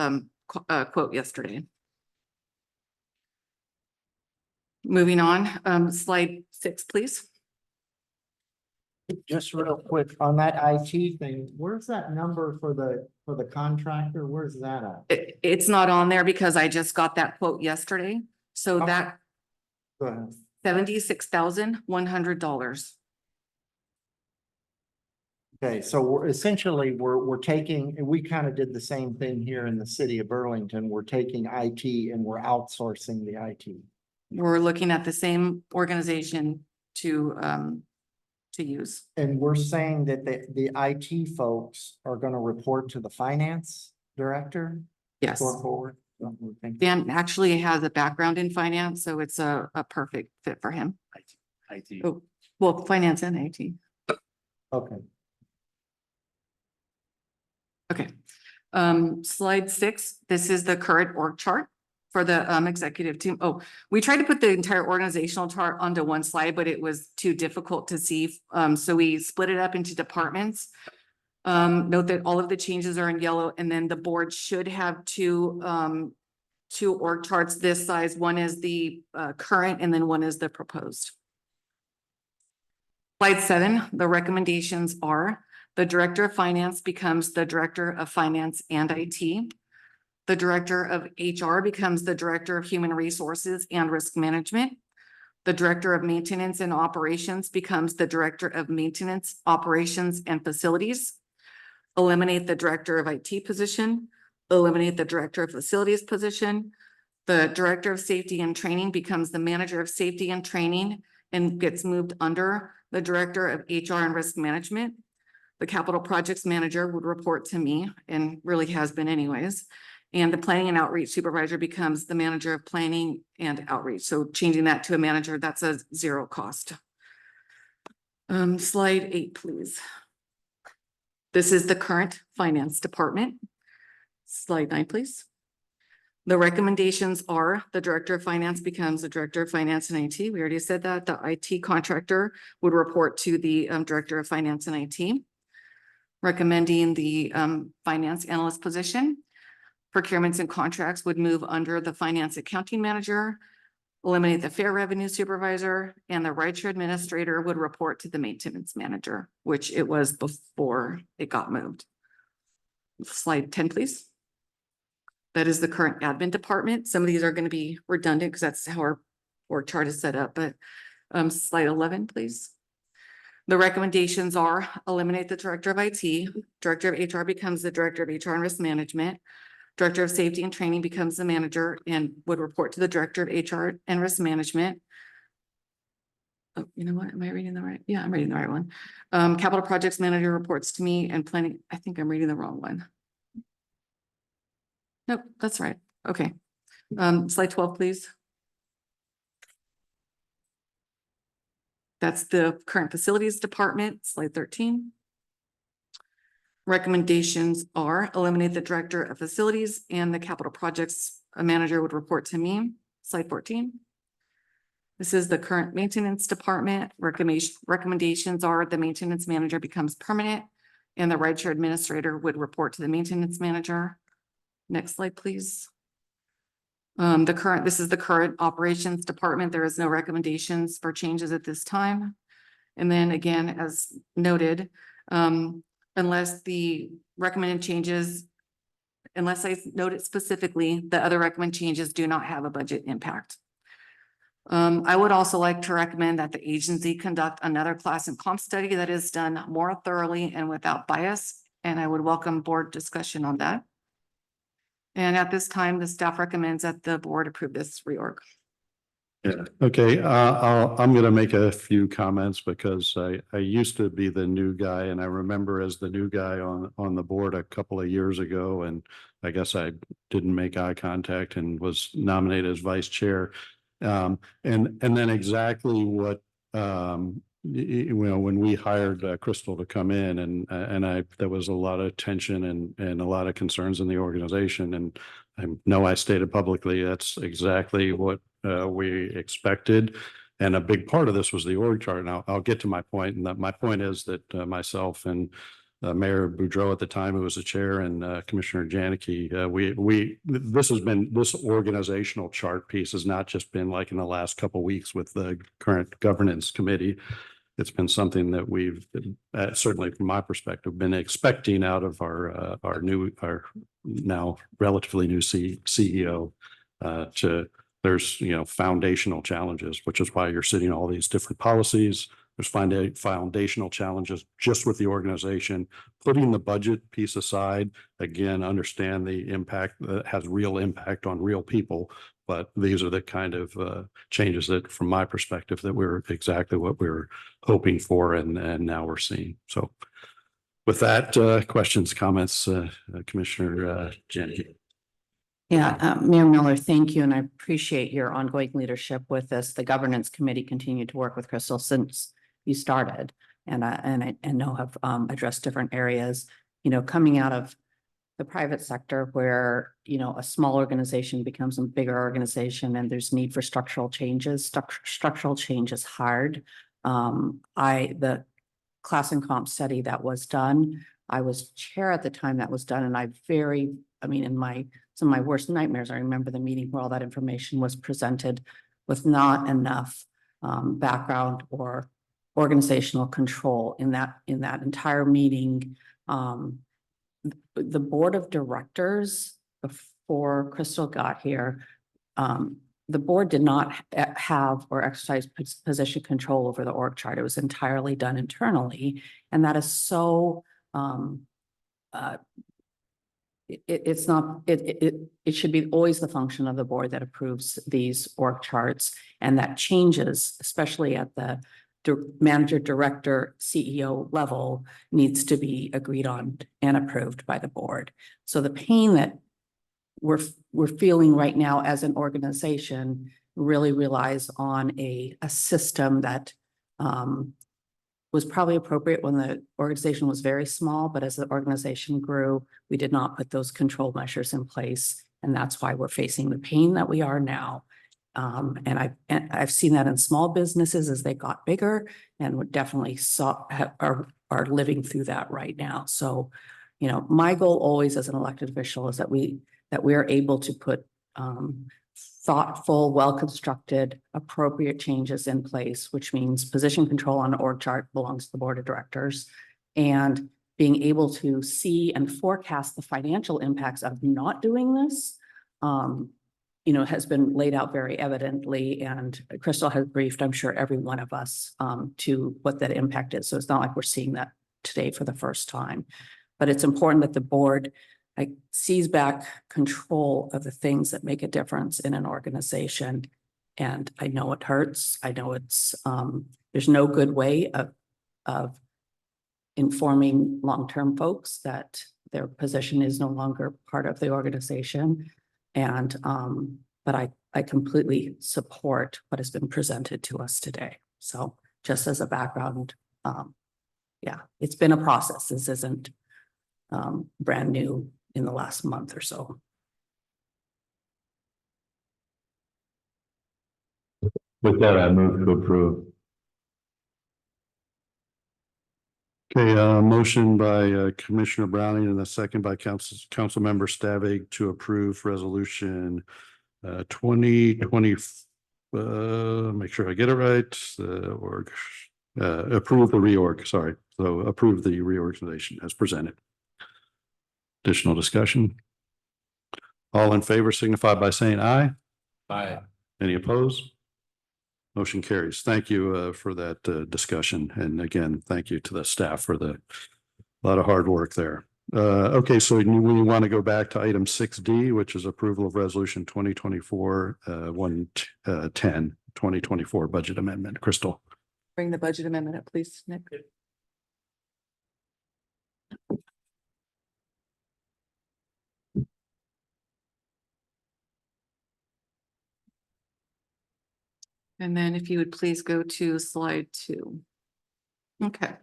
quote yesterday. Moving on, slide 6, please. Just real quick on that IT thing, where's that number for the contractor? Where's that at? It's not on there because I just got that quote yesterday. So Okay. that Go ahead. $76,100. Okay, so we're taking, and we kind of did the same thing here in the city of Burlington. We're taking IT and we're outsourcing the IT. We're looking at the same organization to use. And we're saying that the IT folks are going to report to the finance director Yes. going forward. Thank you. Dan actually has a background in finance, so it's a perfect fit for him. IT. Oh, well, finance and IT. Okay. Okay. Slide 6, this is the current org chart for the executive team. Oh, we tried to put the entire organizational chart onto one slide, but it was too difficult to see. So we split it up into departments. Note that all of the changes are in yellow, and then the board should have two two org charts this size. One is the current and then one is the proposed. Slide 7, the recommendations are the Director of Finance becomes the Director of Finance and IT. The Director of HR becomes the Director of Human Resources and Risk Management. The Director of Maintenance and Operations becomes the Director of Maintenance, Operations, and Facilities. Eliminate the Director of IT position. Eliminate the Director of Facilities position. The Director of Safety and Training becomes the Manager of Safety and Training and gets moved under the Director of HR and Risk Management. The Capital Projects Manager would report to me and really has been anyways. And the Planning and Outreach Supervisor becomes the Manager of Planning and Outreach. So changing that to a manager, that's a zero cost. Slide 8, please. This is the current finance department. Slide 9, please. The recommendations are the Director of Finance becomes the Director of Finance and IT. We already said that. The IT contractor would report to the Director of Finance and IT. Recommending the Finance Analyst position. Procurements and contracts would move under the Finance Accounting Manager. Eliminate the Fair Revenue Supervisor, and the Rideshare Administrator would report to the Maintenance Manager, which it was before it got moved. Slide 10, please. That is the current admin department. Some of these are going to be redundant because that's how our org chart is set up, but slide 11, please. The recommendations are eliminate the Director of IT. Director of HR becomes the Director of HR and Risk Management. Director of Safety and Training becomes the manager and would report to the Director of HR and Risk Management. Oh, you know what? Am I reading the right? Yeah, I'm reading the right one. Capital Projects Manager reports to me, and planning. I think I'm reading the wrong one. Nope, that's right. Okay. Slide 12, please. That's the current facilities department. Slide 13. Recommendations are eliminate the Director of Facilities, and the Capital Projects Manager would report to me. Slide 14. This is the current maintenance department. Recommendations are the Maintenance Manager becomes permanent, and the Rideshare Administrator would report to the Maintenance Manager. Next slide, please. This is the current operations department. There is no recommendations for changes at this time. And then again, as noted, unless the recommended changes, unless I note it specifically, the other recommended changes do not have a budget impact. I would also like to recommend that the agency conduct another class and comp study that is done more thoroughly and without bias, and I would welcome board discussion on that. And at this time, the staff recommends that the board approve this reorg. Yeah, okay, I'm gonna make a few comments because I used to be the new guy, and I remember as the new guy on the board a couple of years ago, and I guess I didn't make eye contact and was nominated as vice chair. And then exactly what when we hired Crystal to come in, and there was a lot of tension and a lot of concerns in the organization, and I know I stated publicly that's exactly what we expected. And a big part of this was the org chart. And I'll get to my point. And that my point is that myself and Mayor Boudreau at the time, who was the chair, and Commissioner Janicki, this organizational chart piece has not just been like in the last couple of weeks with the current governance committee. It's been something that we've certainly from my perspective been expecting out of our now relatively new CEO. There's foundational challenges, which is why you're seeing all these different policies. There's foundational challenges just with the organization. Putting the budget piece aside, again, understand the impact that has real impact on real people. But these are the kind of changes that, from my perspective, that we're exactly what we're hoping for, and now we're seeing. So with that, questions, comments, Commissioner Janicki. Yeah, Mayor Miller, thank you. And I appreciate your ongoing leadership with this. The governance committee continued to work with Crystal since you started, and I know have addressed different areas, coming out of the private sector where, a small organization becomes a bigger organization and there's need for structural changes. Structural change is hard. The class and comp study that was done, I was chair at the time that was done, and in my some of my worst nightmares. I remember the meeting where all that information was presented with not enough background or organizational control in that entire meeting. The board of directors, before Crystal got here, the board did not have or exercise position control over the org chart. It was entirely done internally. And that is so, it's not, it should be always the function of the board that approves these org charts, and that changes, especially at the manager, director, CEO level, needs to be agreed on and approved by the board. So the pain that we're feeling right now as an organization really relies on a system that was probably appropriate when the organization was very small, but as the organization grew, we did not put those control measures in place. And that's why we're facing the pain that we are now. And I've seen that in small businesses as they got bigger, and we definitely are living through that right now. So, you know, my goal always as an elected official is that we are able to put thoughtful, well-constructed, appropriate changes in place, which means position control on the org chart belongs to the board of directors, and being able to see and forecast the financial impacts of not doing this, you know, has been laid out very evidently, and Crystal has briefed, I'm sure, every one of us to what that impact is. So it's not like we're seeing that today for the first time, but it's important that the board sees back control of the things that make a difference in an organization. And I know it hurts. I know it's, there's no good way of informing long-term folks that their position is no longer part of the organization. And, but I completely support what has been presented to us today. So just as a background, yeah, it's been a process. This isn't brand new in the last month or so. With that, I move to approve. Okay, motion by Commissioner Browning and a second by Councilmember Stavig to approve resolution 2020. Make sure I get it right. Approve the reorg. Sorry. So approve the reorganization as presented. Additional discussion. All in favor signify by saying aye. Aye. Any opposed? Motion carries. Thank you for that discussion. And again, thank you to the staff for a lot of hard work there. Okay, so we want to go back to item 6D, which is approval of resolution 2024-110 budget amendment. Crystal. Bring the budget amendment up, please, Nick. And then if you would please go to slide 2. Okay.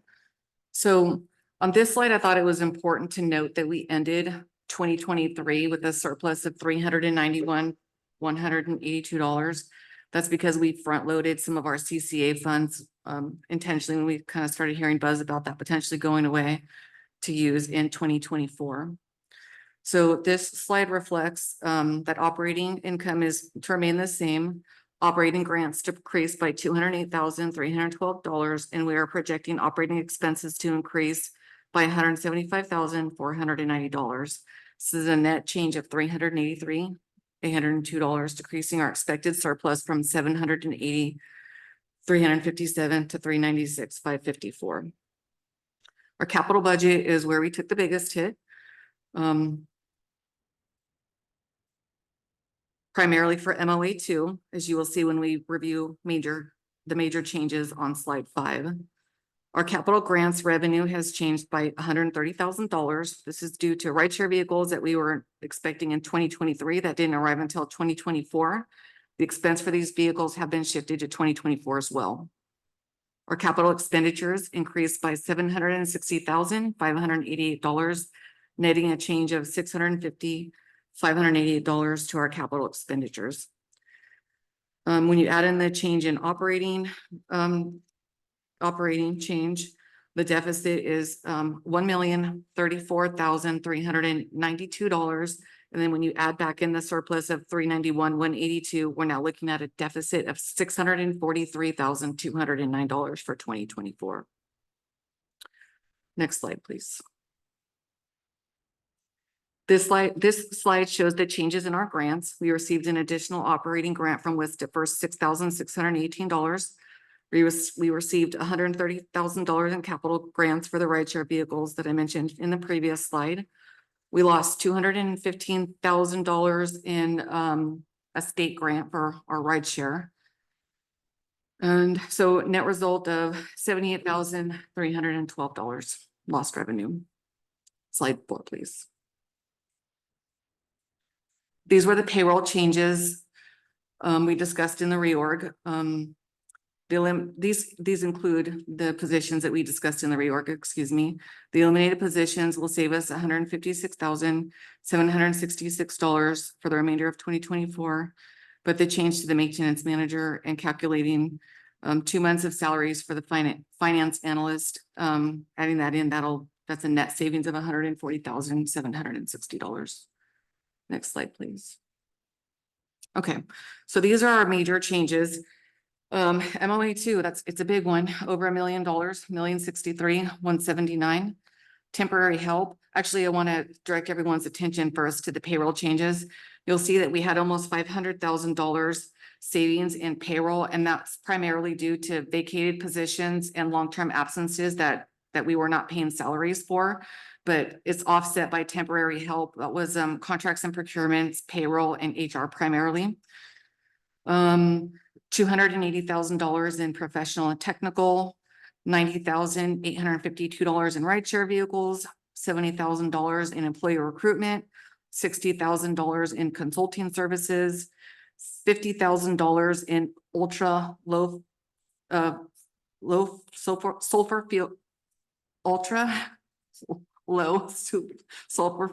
So on this slide, I thought it was important to note that we ended 2023 with a surplus of $391,182. That's because we front loaded some of our CCA funds intentionally when we kind of started hearing buzz about that potentially going away to use in 2024. So this slide reflects that operating income is to remain the same. Operating grants decreased by $208,312, and we are projecting operating expenses to increase by $175,490. This is a net change of $383,802, decreasing our expected surplus from $780,357 to $396,554. Our capital budget is where we took the biggest hit. Primarily for MOA2, as you will see when we review the major changes on slide 5. Our capital grants revenue has changed by $130,000. This is due to rideshare vehicles that we were expecting in 2023 that didn't arrive until 2024. The expense for these vehicles have been shifted to 2024 as well. Our capital expenditures increased by $760,588, netting a change of $650,588 to our capital expenditures. When you add in the change in operating change, the deficit is $1,034,392, And then when you add back in the surplus of 391, 182, we're now looking at a deficit of $643,209 for 2024. Next slide, please. This slide shows the changes in our grants. We received an additional operating grant from WISTA for $6,618. We received $130,000 in capital grants for the rideshare vehicles that I mentioned in the previous slide. We lost $215,000 in a state grant for our rideshare. And so net result of $78,312 lost revenue. Slide 4, please. These were the payroll changes we discussed in the reorg. These include the positions that we discussed in the reorg, excuse me. The eliminated positions will save us $156,766 for the remainder of 2024. But the change to the maintenance manager and calculating 2 months of salaries for the finance analyst, adding that in, that's a net savings of $140,760. Next slide, please. Okay, so these are our major changes. MOA 2, it's a big one, over $1 million, $1,063,179. Temporary help. Actually, I want to direct everyone's attention first to the payroll changes. You'll see that we had almost $500,000 savings in payroll, and that's primarily due to vacated positions and long-term absences that we were not paying salaries for, but it's offset by temporary help. That was contracts and procurements, payroll, and HR primarily. $280,000 in professional and technical, $90,852 in rideshare vehicles, $70,000 in employee recruitment, $60,000 in consulting services, $50,000 in ultra low sulfur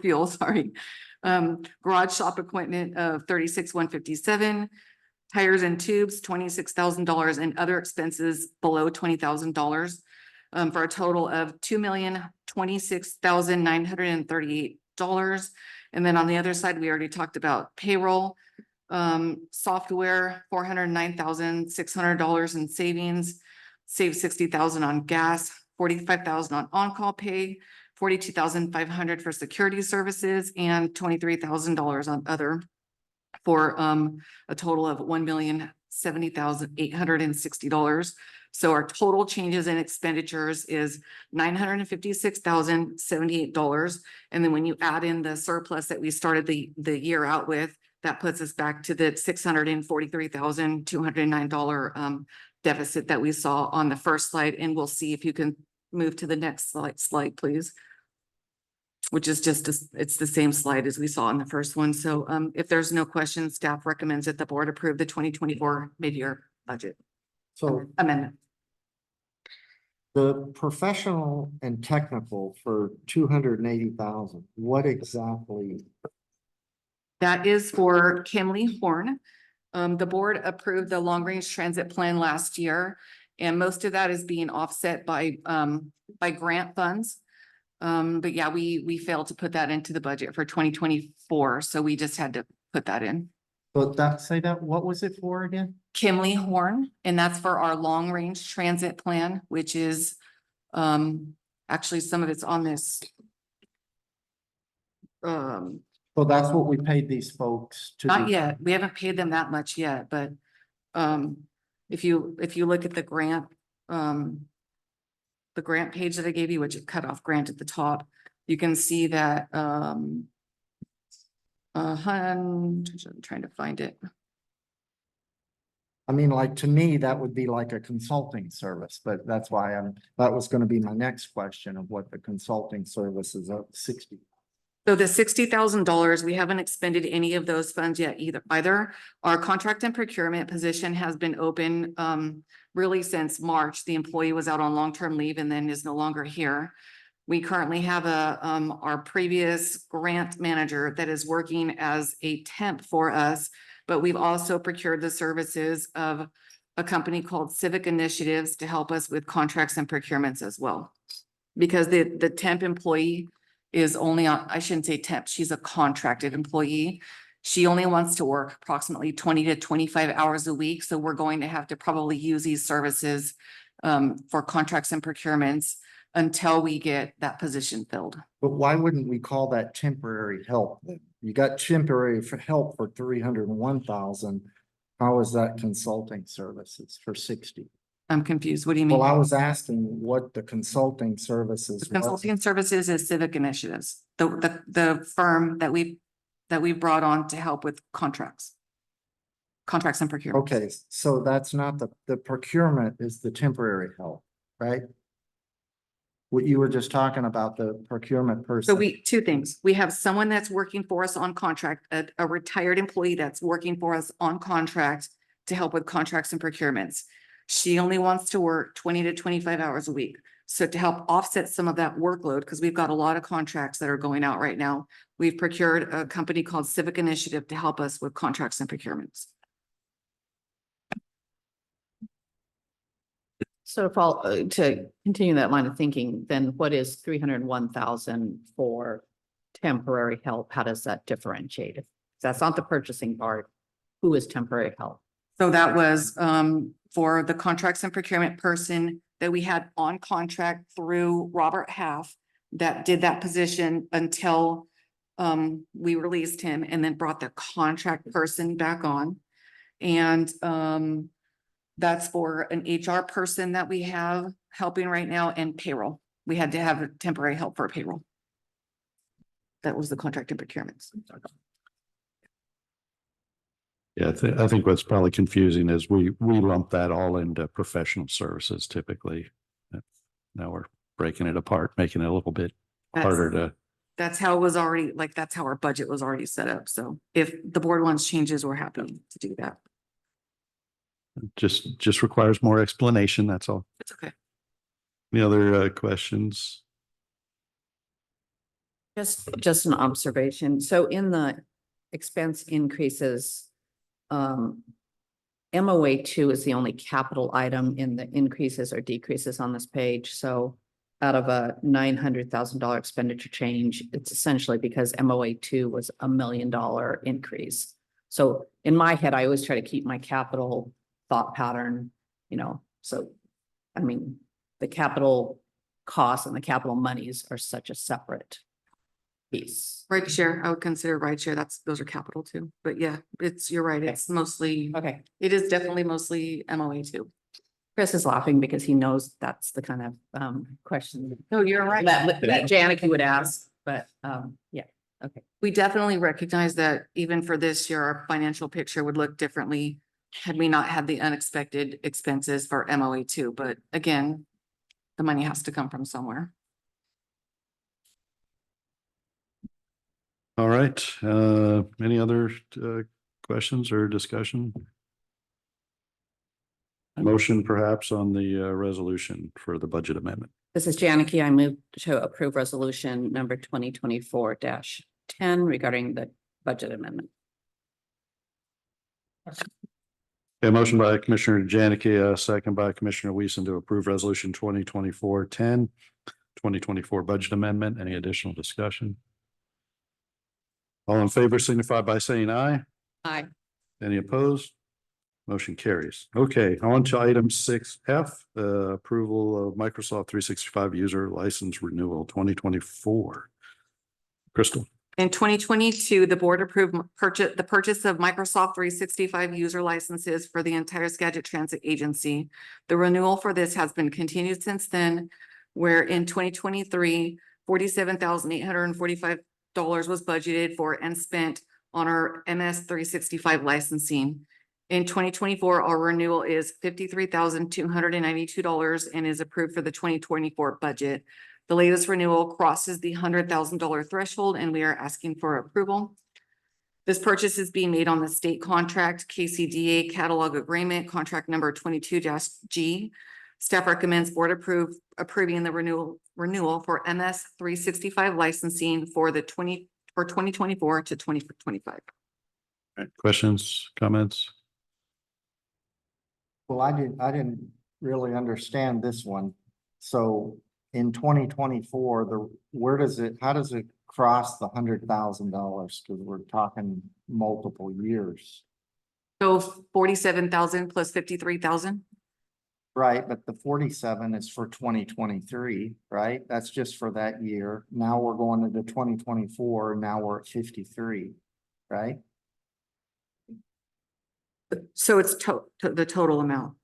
fuel, sorry. Garage shop equipment of $36,157, tires and tubes, $26,000, and other expenses below $20,000, for a total of $2,026,938. And then on the other side, we already talked about payroll, software, $409,600 in savings, save $60,000 on gas, $45,000 on call pay, $42,500 for security services, and $23,000 on other, for a total of $1,070,860. So our total changes in expenditures is $956,078. And then when you add in the surplus that we started the year out with, that puts us back to the $643,209 deficit that we saw on the first slide. And we'll see if you can move to the next slide, please. Which is just, it's the same slide as we saw in the first one. So if there's no questions, staff recommends that the board approve the 2024 mid-year budget So amendment. the professional and technical for 280,000, what exactly? That is for Kimley Horn. The board approved the long-range transit plan last year, and most of that is being offset by grant funds. But yeah, we failed to put that into the budget for 2024, so we just had to put that in. But what was it for again? Kimley Horn, and that's for our long-range transit plan, which is, actually some of it's on this. So that's what we paid these folks to do? Not yet. We haven't paid them that much yet, but if you look at the grant page that I gave you, which is cut off grant at the top, you can see that I'm trying to find it. I mean, like, to me, that would be like a consulting service, but that's why that was gonna be my next question of what the consulting service is of 60. So the $60,000, we haven't expended any of those funds yet either. Our contract and procurement position has been open really since March. The employee was out on long-term leave and then is no longer here. We currently have our previous grant manager that is working as a temp for us, but we've also procured the services of a company called Civic Initiatives to help us with contracts and procurements as well. Because the temp employee is only on, I shouldn't say temp, she's a contracted employee. She only wants to work approximately 20 to 25 hours a week, so we're going to have to probably use these services for contracts and procurements until we get that position filled. But why wouldn't we call that temporary help? then? You got temporary for help for 301,000. How is that consulting services for 60? I'm confused. What do you mean? Well, I was asking what the consulting services The was. consulting services is Civic Initiatives, the firm that we brought on to help with contracts and procurement. Okay, so that's not the procurement is the temporary help, right? What you were just talking about, the procurement person. So two things. We have someone that's working for us on contract, a retired employee that's working for us on contract to help with contracts and procurements. She only wants to work 20 to 25 hours a week. So to help offset some of that workload, because we've got a lot of contracts that are going out right now, we've procured a company called Civic Initiative to help us with contracts and procurements. So to continue that line of thinking, then what is 301,000 for temporary help? How does that differentiate? If that's not the purchasing part, who is temporary help? So that was for the contracts and procurement person that we had on contract through Robert Half that did that position until we released him and then brought the contract person back on. And that's for an HR person that we have helping right now and payroll. We had to have a temporary help for payroll. That was the contract and procurements. Yeah, I think what's probably confusing is we lump that all into professional services typically. Now we're breaking it apart, making it a little bit harder to. That's how it was already, like, that's how our budget was already set up. So if the board wants changes, we're happy to do that. Just requires more explanation, that's all. It's okay. Any other questions? Just an observation. So in the expense increases, MOA 2 is the only capital item in the increases or decreases on this page. So out of a $900,000 expenditure change, it's essentially because MOA 2 was $1 million increase. So in my head, I always try to keep my capital thought pattern, so I mean, the capital costs and the capital monies are such a separate piece. Right share, I would consider right share. Those are capital too. But yeah, you're right. It's mostly, Okay. it is definitely mostly MOA too. Chris is laughing because he knows that's the kind of question No, you're right. that Janica would ask, but yeah, okay. We definitely recognize that even for this year, our financial picture would look differently had we not had the unexpected expenses for MOA 2. But again, the money has to come from somewhere. All right, any other questions or discussion? Motion perhaps on the resolution for the budget amendment. This is Janicki. I move to approve resolution number 2024-10 regarding the budget amendment. A motion by Commissioner Janicki, second by Commissioner Wiesen to approve resolution 2024-10, 2024 budget amendment. Any additional discussion? All in favor signify by saying aye. Aye. Any opposed? Motion carries. Okay, on to item 6F, approval of Microsoft 365 user license renewal 2024. Crystal. In 2022, the board approved the purchase of Microsoft 365 user licenses for the entire Skagit Transit Agency. The renewal for this has been continued since then, where in 2023, $47,845 was budgeted for and spent on our MS 365 licensing. In 2024, our renewal is $53,292 and is approved for the 2024 budget. The latest renewal crosses the $100,000 threshold, and we are asking for approval. This purchase is being made on the state contract KCDA catalog agreement, contract number 22-G. Staff recommends board approving the renewal for MS 365 licensing for 2024 to 2025. Questions, comments? Well, I didn't really understand this one. So in 2024, where does it, how does it cross the $100,000? Because we're talking multiple years. So 47,000 plus 53,000. Right, but the 47 is for 2023, right? That's just for that year. Now we're going into 2024, now we're at 53, right? So it's the total amount.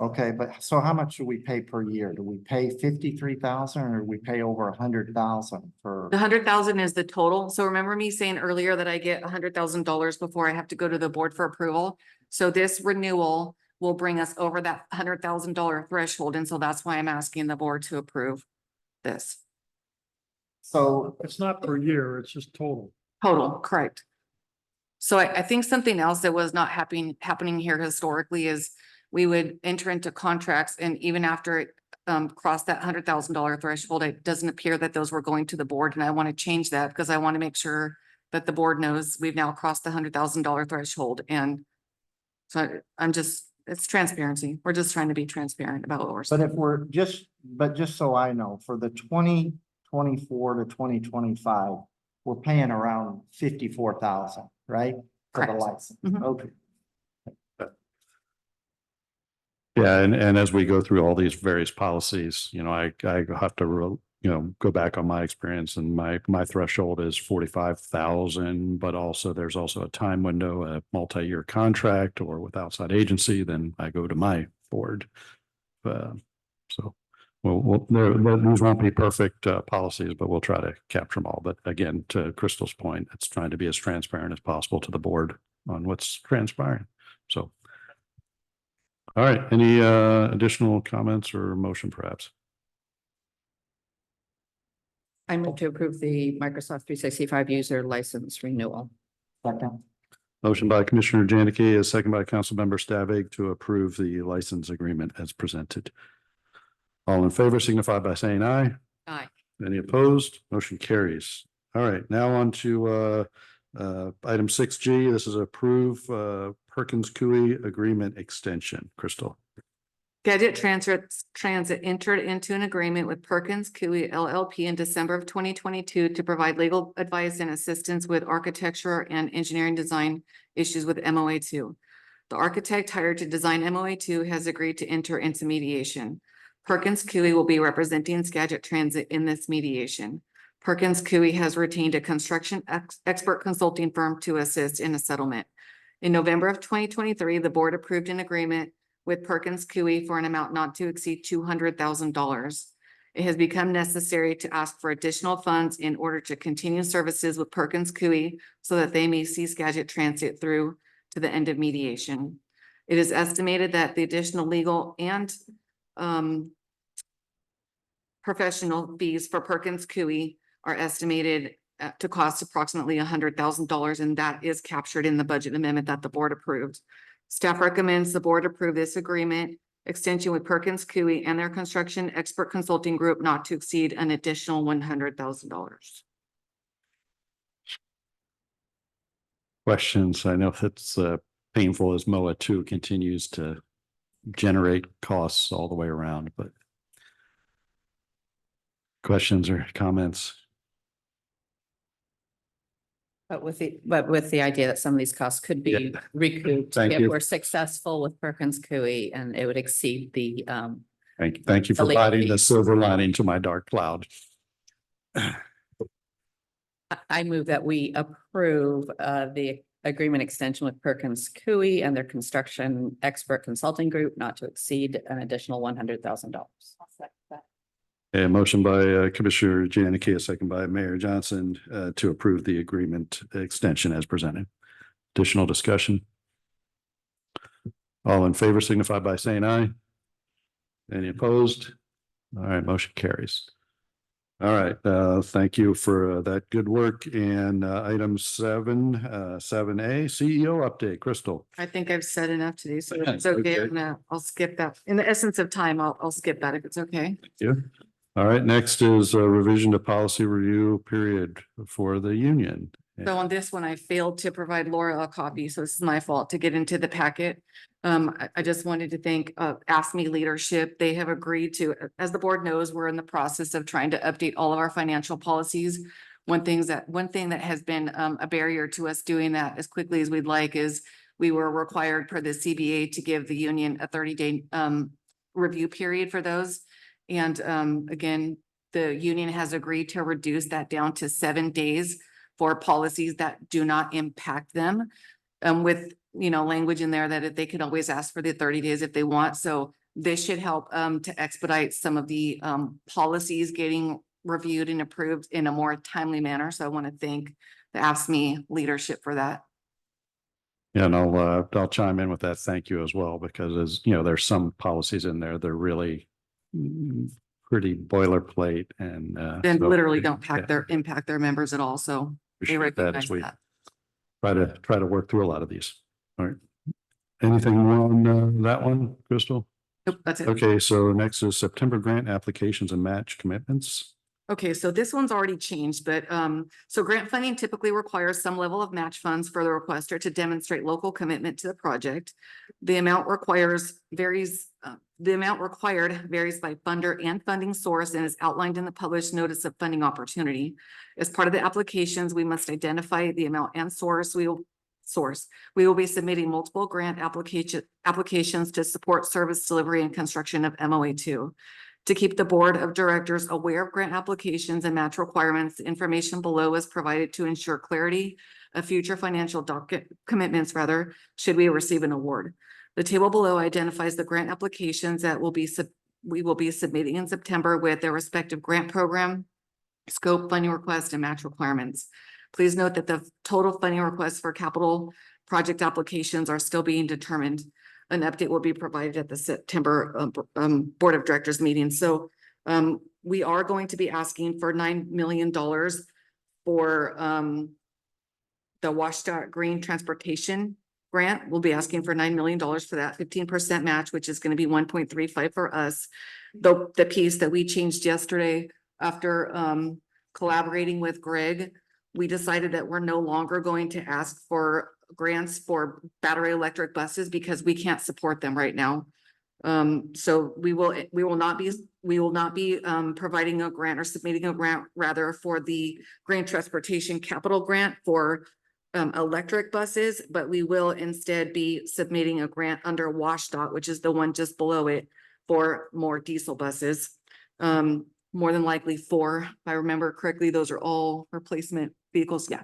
Okay, but so how much do we pay per year? Do we pay 53,000 or do we pay over 100,000 for? The 100,000 is the total. So remember me saying earlier that I get $100,000 before I have to go to the board for approval. So this renewal will bring us over that $100,000 threshold. And so that's why I'm asking the board to approve this. So, It's not per year, it's just total. Total, correct. So I think something else that was not happening here historically is we would enter into contracts and even after it crossed that $100,000 threshold, it doesn't appear that those were going to the board. And I want to change that because I want to make sure that the board knows we've now crossed the $100,000 threshold. And so it's transparency. We're just trying to be transparent about what we're but saying. if we're just so I know, for the 2024 to 2025, we're paying around 54,000, right? For the Correct. license, Mhm. okay. Yeah, and as we go through all these various policies, I have to, go back on my experience and my threshold is 45,000, but also there's also a time window, a multi-year contract or with outside agency, then I go to my board. So, these won't be perfect policies, but we'll try to capture them all. But again, to Crystal's point, it's trying to be as transparent as possible to the board on what's transpiring. So. All right, any additional comments or motion perhaps? I move to approve the Microsoft 365 user license renewal. Second, Motion by Commissioner Janicki, a second by Councilmember Stavig to approve the license agreement as presented. All in favor signify by saying aye. Aye. Any opposed? Motion carries. All right, now on to item 6G. This is approve Perkins Coie agreement extension. Crystal. Gadget Transit entered into an agreement with Perkins Coie LLP in December of 2022 to provide legal advice and assistance with architecture and engineering design issues with MOA2. The architect hired to design MOA2 has agreed to enter into mediation. Perkins Coie will be representing Skagit Transit in this mediation. Perkins Coie has retained a construction expert consulting firm to assist in a settlement. In November of 2023, the board approved an agreement with Perkins Coie for an amount not to exceed $200,000. It has become necessary to ask for additional funds in order to continue services with Perkins Coie so that they may see Skagit Transit through to the end of mediation. It is estimated that the additional legal and professional fees for Perkins Coie are estimated to cost approximately $100,000, and that is captured in the budget amendment that the board approved. Staff recommends the board approve this agreement extension with Perkins Coie and their construction expert consulting group not to exceed an additional $100,000. Questions? I know it's painful as MOA2 continues to generate costs all the way around, but questions or comments? But with the idea that some of these costs could be Yeah. recouped Thank if you. we're successful with Perkins Coie and it would exceed the Thank you for The legal providing the fees. silver lining to my dark cloud. I move that we approve the agreement extension with Perkins Coie and their construction expert consulting group not to exceed an additional $100,000. A motion by Commissioner Janicki, a second by Mayor Johnson to approve the agreement extension as presented. Additional discussion? All in favor signify by saying aye. Any opposed? All right, motion carries. All right, thank you for that good work. And item 7A, CEO update, Crystal. I think I've said enough today, so if Yeah, it's okay, okay. I'll skip that. In the essence of time, I'll skip that if it's okay. Thank you. All right, next is a revision to policy review period for the union. So on this one, I failed to provide Laura a copy, so this is my fault to get into the packet. I just wanted to thank, Ask Me Leadership. They have agreed to, as the board knows, we're in the process of trying to update all of our financial policies. One thing that has been, a barrier to us doing that as quickly as we'd like is we were required per the CBA to give the union a 30-day, review period for those. And, again, the union has agreed to reduce that down to 7 days for policies that do not impact them. With, language in there that they could always ask for the 30 days if they want. So this should help, to expedite some of the, policies getting reviewed and approved in a more timely manner. So I want to thank the Ask Me leadership for that. Yeah, and I'll chime in with that. Thank you as well, because as you know, there's some policies in there, they're really pretty boilerplate and And so literally don't yeah, impact their members at all. So they appreciate that recognize as we that. try to work through a lot of these. All right. Anything on that one, Crystal? Nope, that's it. Okay, so next is September grant applications and match commitments. Okay, so this one's already changed, but so grant funding typically requires some level of match funds for the requester to demonstrate local commitment to the project. The amount varies by funder and funding source and is outlined in the published notice of funding opportunity. As part of the applications, we must identify the amount and source. We will be submitting multiple grant applications to support service delivery and construction of MOA2. To keep the board of directors aware of grant applications and match requirements, the information below is provided to ensure clarity of future financial commitments, should we receive an award. The table below identifies the grant applications that we will be submitting in September with their respective grant program, scope, funding request, and match requirements. Please note that the total funding requests for capital project applications are still being determined. An update will be provided at the September Board of Directors meeting. So we are going to be asking for $9 million for the WashDOT Green Transportation Grant. We'll be asking for $9 million for that 15% match, which is going to be 1.35 for us. The piece that we changed yesterday after collaborating with Greg, we decided that we're no longer going to ask for grants for battery electric buses because we can't support them right now. So we will not be providing a grant or submitting a grant rather for the Green Transportation Capital Grant for electric buses, but we will instead be submitting a grant under WashDOT, which is the one just below it, for more diesel buses. More than likely 4, if I remember correctly, those are all replacement vehicles. Yeah.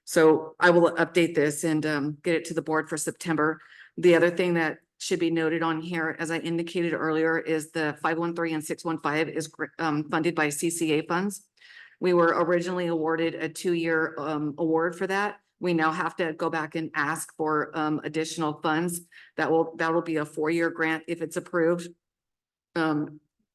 So I will update this and get it to the board for September. The other thing that should be noted on here, as I indicated earlier, is the 513 and 615 is funded by CCA funds. We were originally awarded a 2-year award for that. We now have to go back and ask for additional funds. That will be a 4-year grant if it's approved.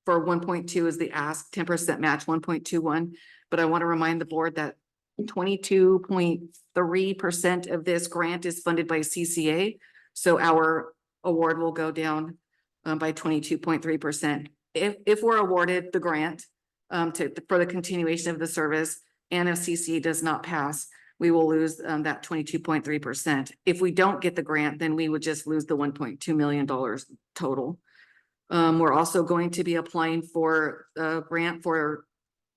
For 1.2 is the ask, 10% match 1.21. But I want to remind the board that 22.3% of this grant is funded by CCA. So our award will go down by 22.3%. If we're awarded the grant for the continuation of the service, and if CCA does not pass, we will lose that 22.3%. If we don't get the grant, then we would just lose the $1.2 million total. We're also going to be applying for a grant for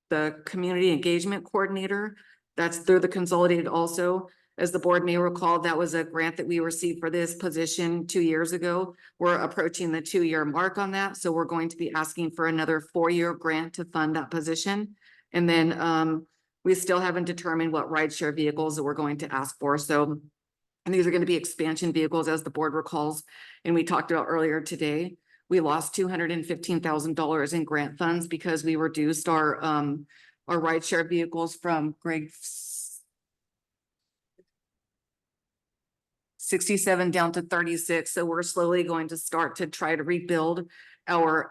the community engagement coordinator. That's through the consolidated also. As the board may recall, that was a grant that we received for this position 2 years ago. We're approaching the 2-year mark on that. So we're going to be asking for another 4-year grant to fund that position. And then we still haven't determined what rideshare vehicles that we're going to ask for. So, and these are going to be expansion vehicles, as the board recalls. And we talked about earlier today, we lost $215,000 in grant funds because we reduced our rideshare vehicles from Greg's 67 down to 36. So we're slowly going to start to try to rebuild our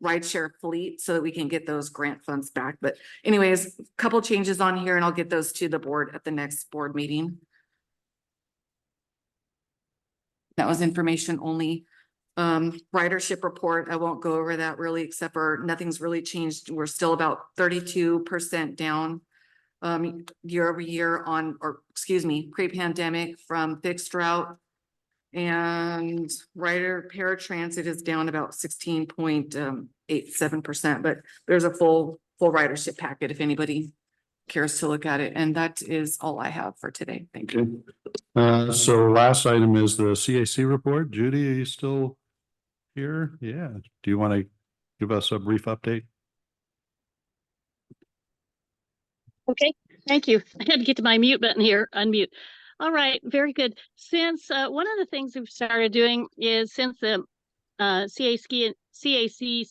rideshare fleet so that we can get those grant funds back. But anyways, a couple changes on here and I'll get those to the board at the next board meeting. That was information only. Ridership report, I won't go over that really, except for nothing's really changed. We're still about 32% down year over year pre-pandemic from fixed route. And rider paratransit is down about 16.87%, but there's a full ridership packet if anybody cares to look at it. And that is all I have for today. Thank you. Okay. So last item is the CAC report. Judy, are you still here? Yeah. Do you want to give us a brief update? Okay, thank you. I had to get to my mute button here, unmute. All right, very good. Since one of the things we've started doing is since the CAC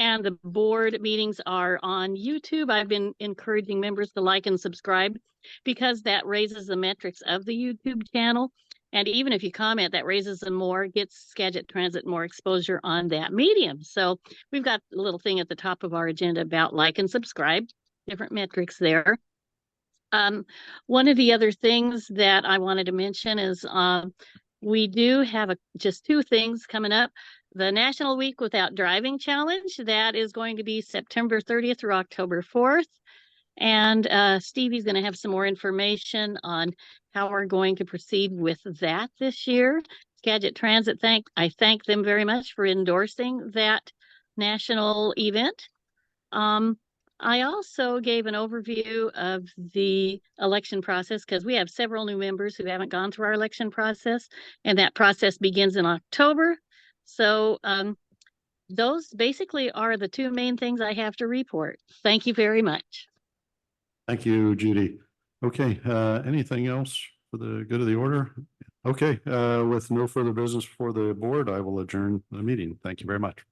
and the board meetings are on YouTube, I've been encouraging members to like and subscribe because that raises the metrics of the YouTube channel. And even if you comment, that raises them more, gets Skagit Transit more exposure on that medium. So we've got a little thing at the top of our agenda about like and subscribe, different metrics there. One of the other things that I wanted to mention is we do have just two things coming up. The National Week Without Driving Challenge, that is going to be September 30th through October 4th. And Stevie's going to have some more information on how we're going to proceed with that this year. Skagit Transit, I thank them very much for endorsing that national event. I also gave an overview of the election process because we have several new members who haven't gone through our election process, and that process begins in October. So those basically are the two main things I have to report. Thank you very much. Thank you, Judy. Okay, anything else for the good of the order? Okay, with no further business for the board, I will adjourn the meeting. Thank you very much.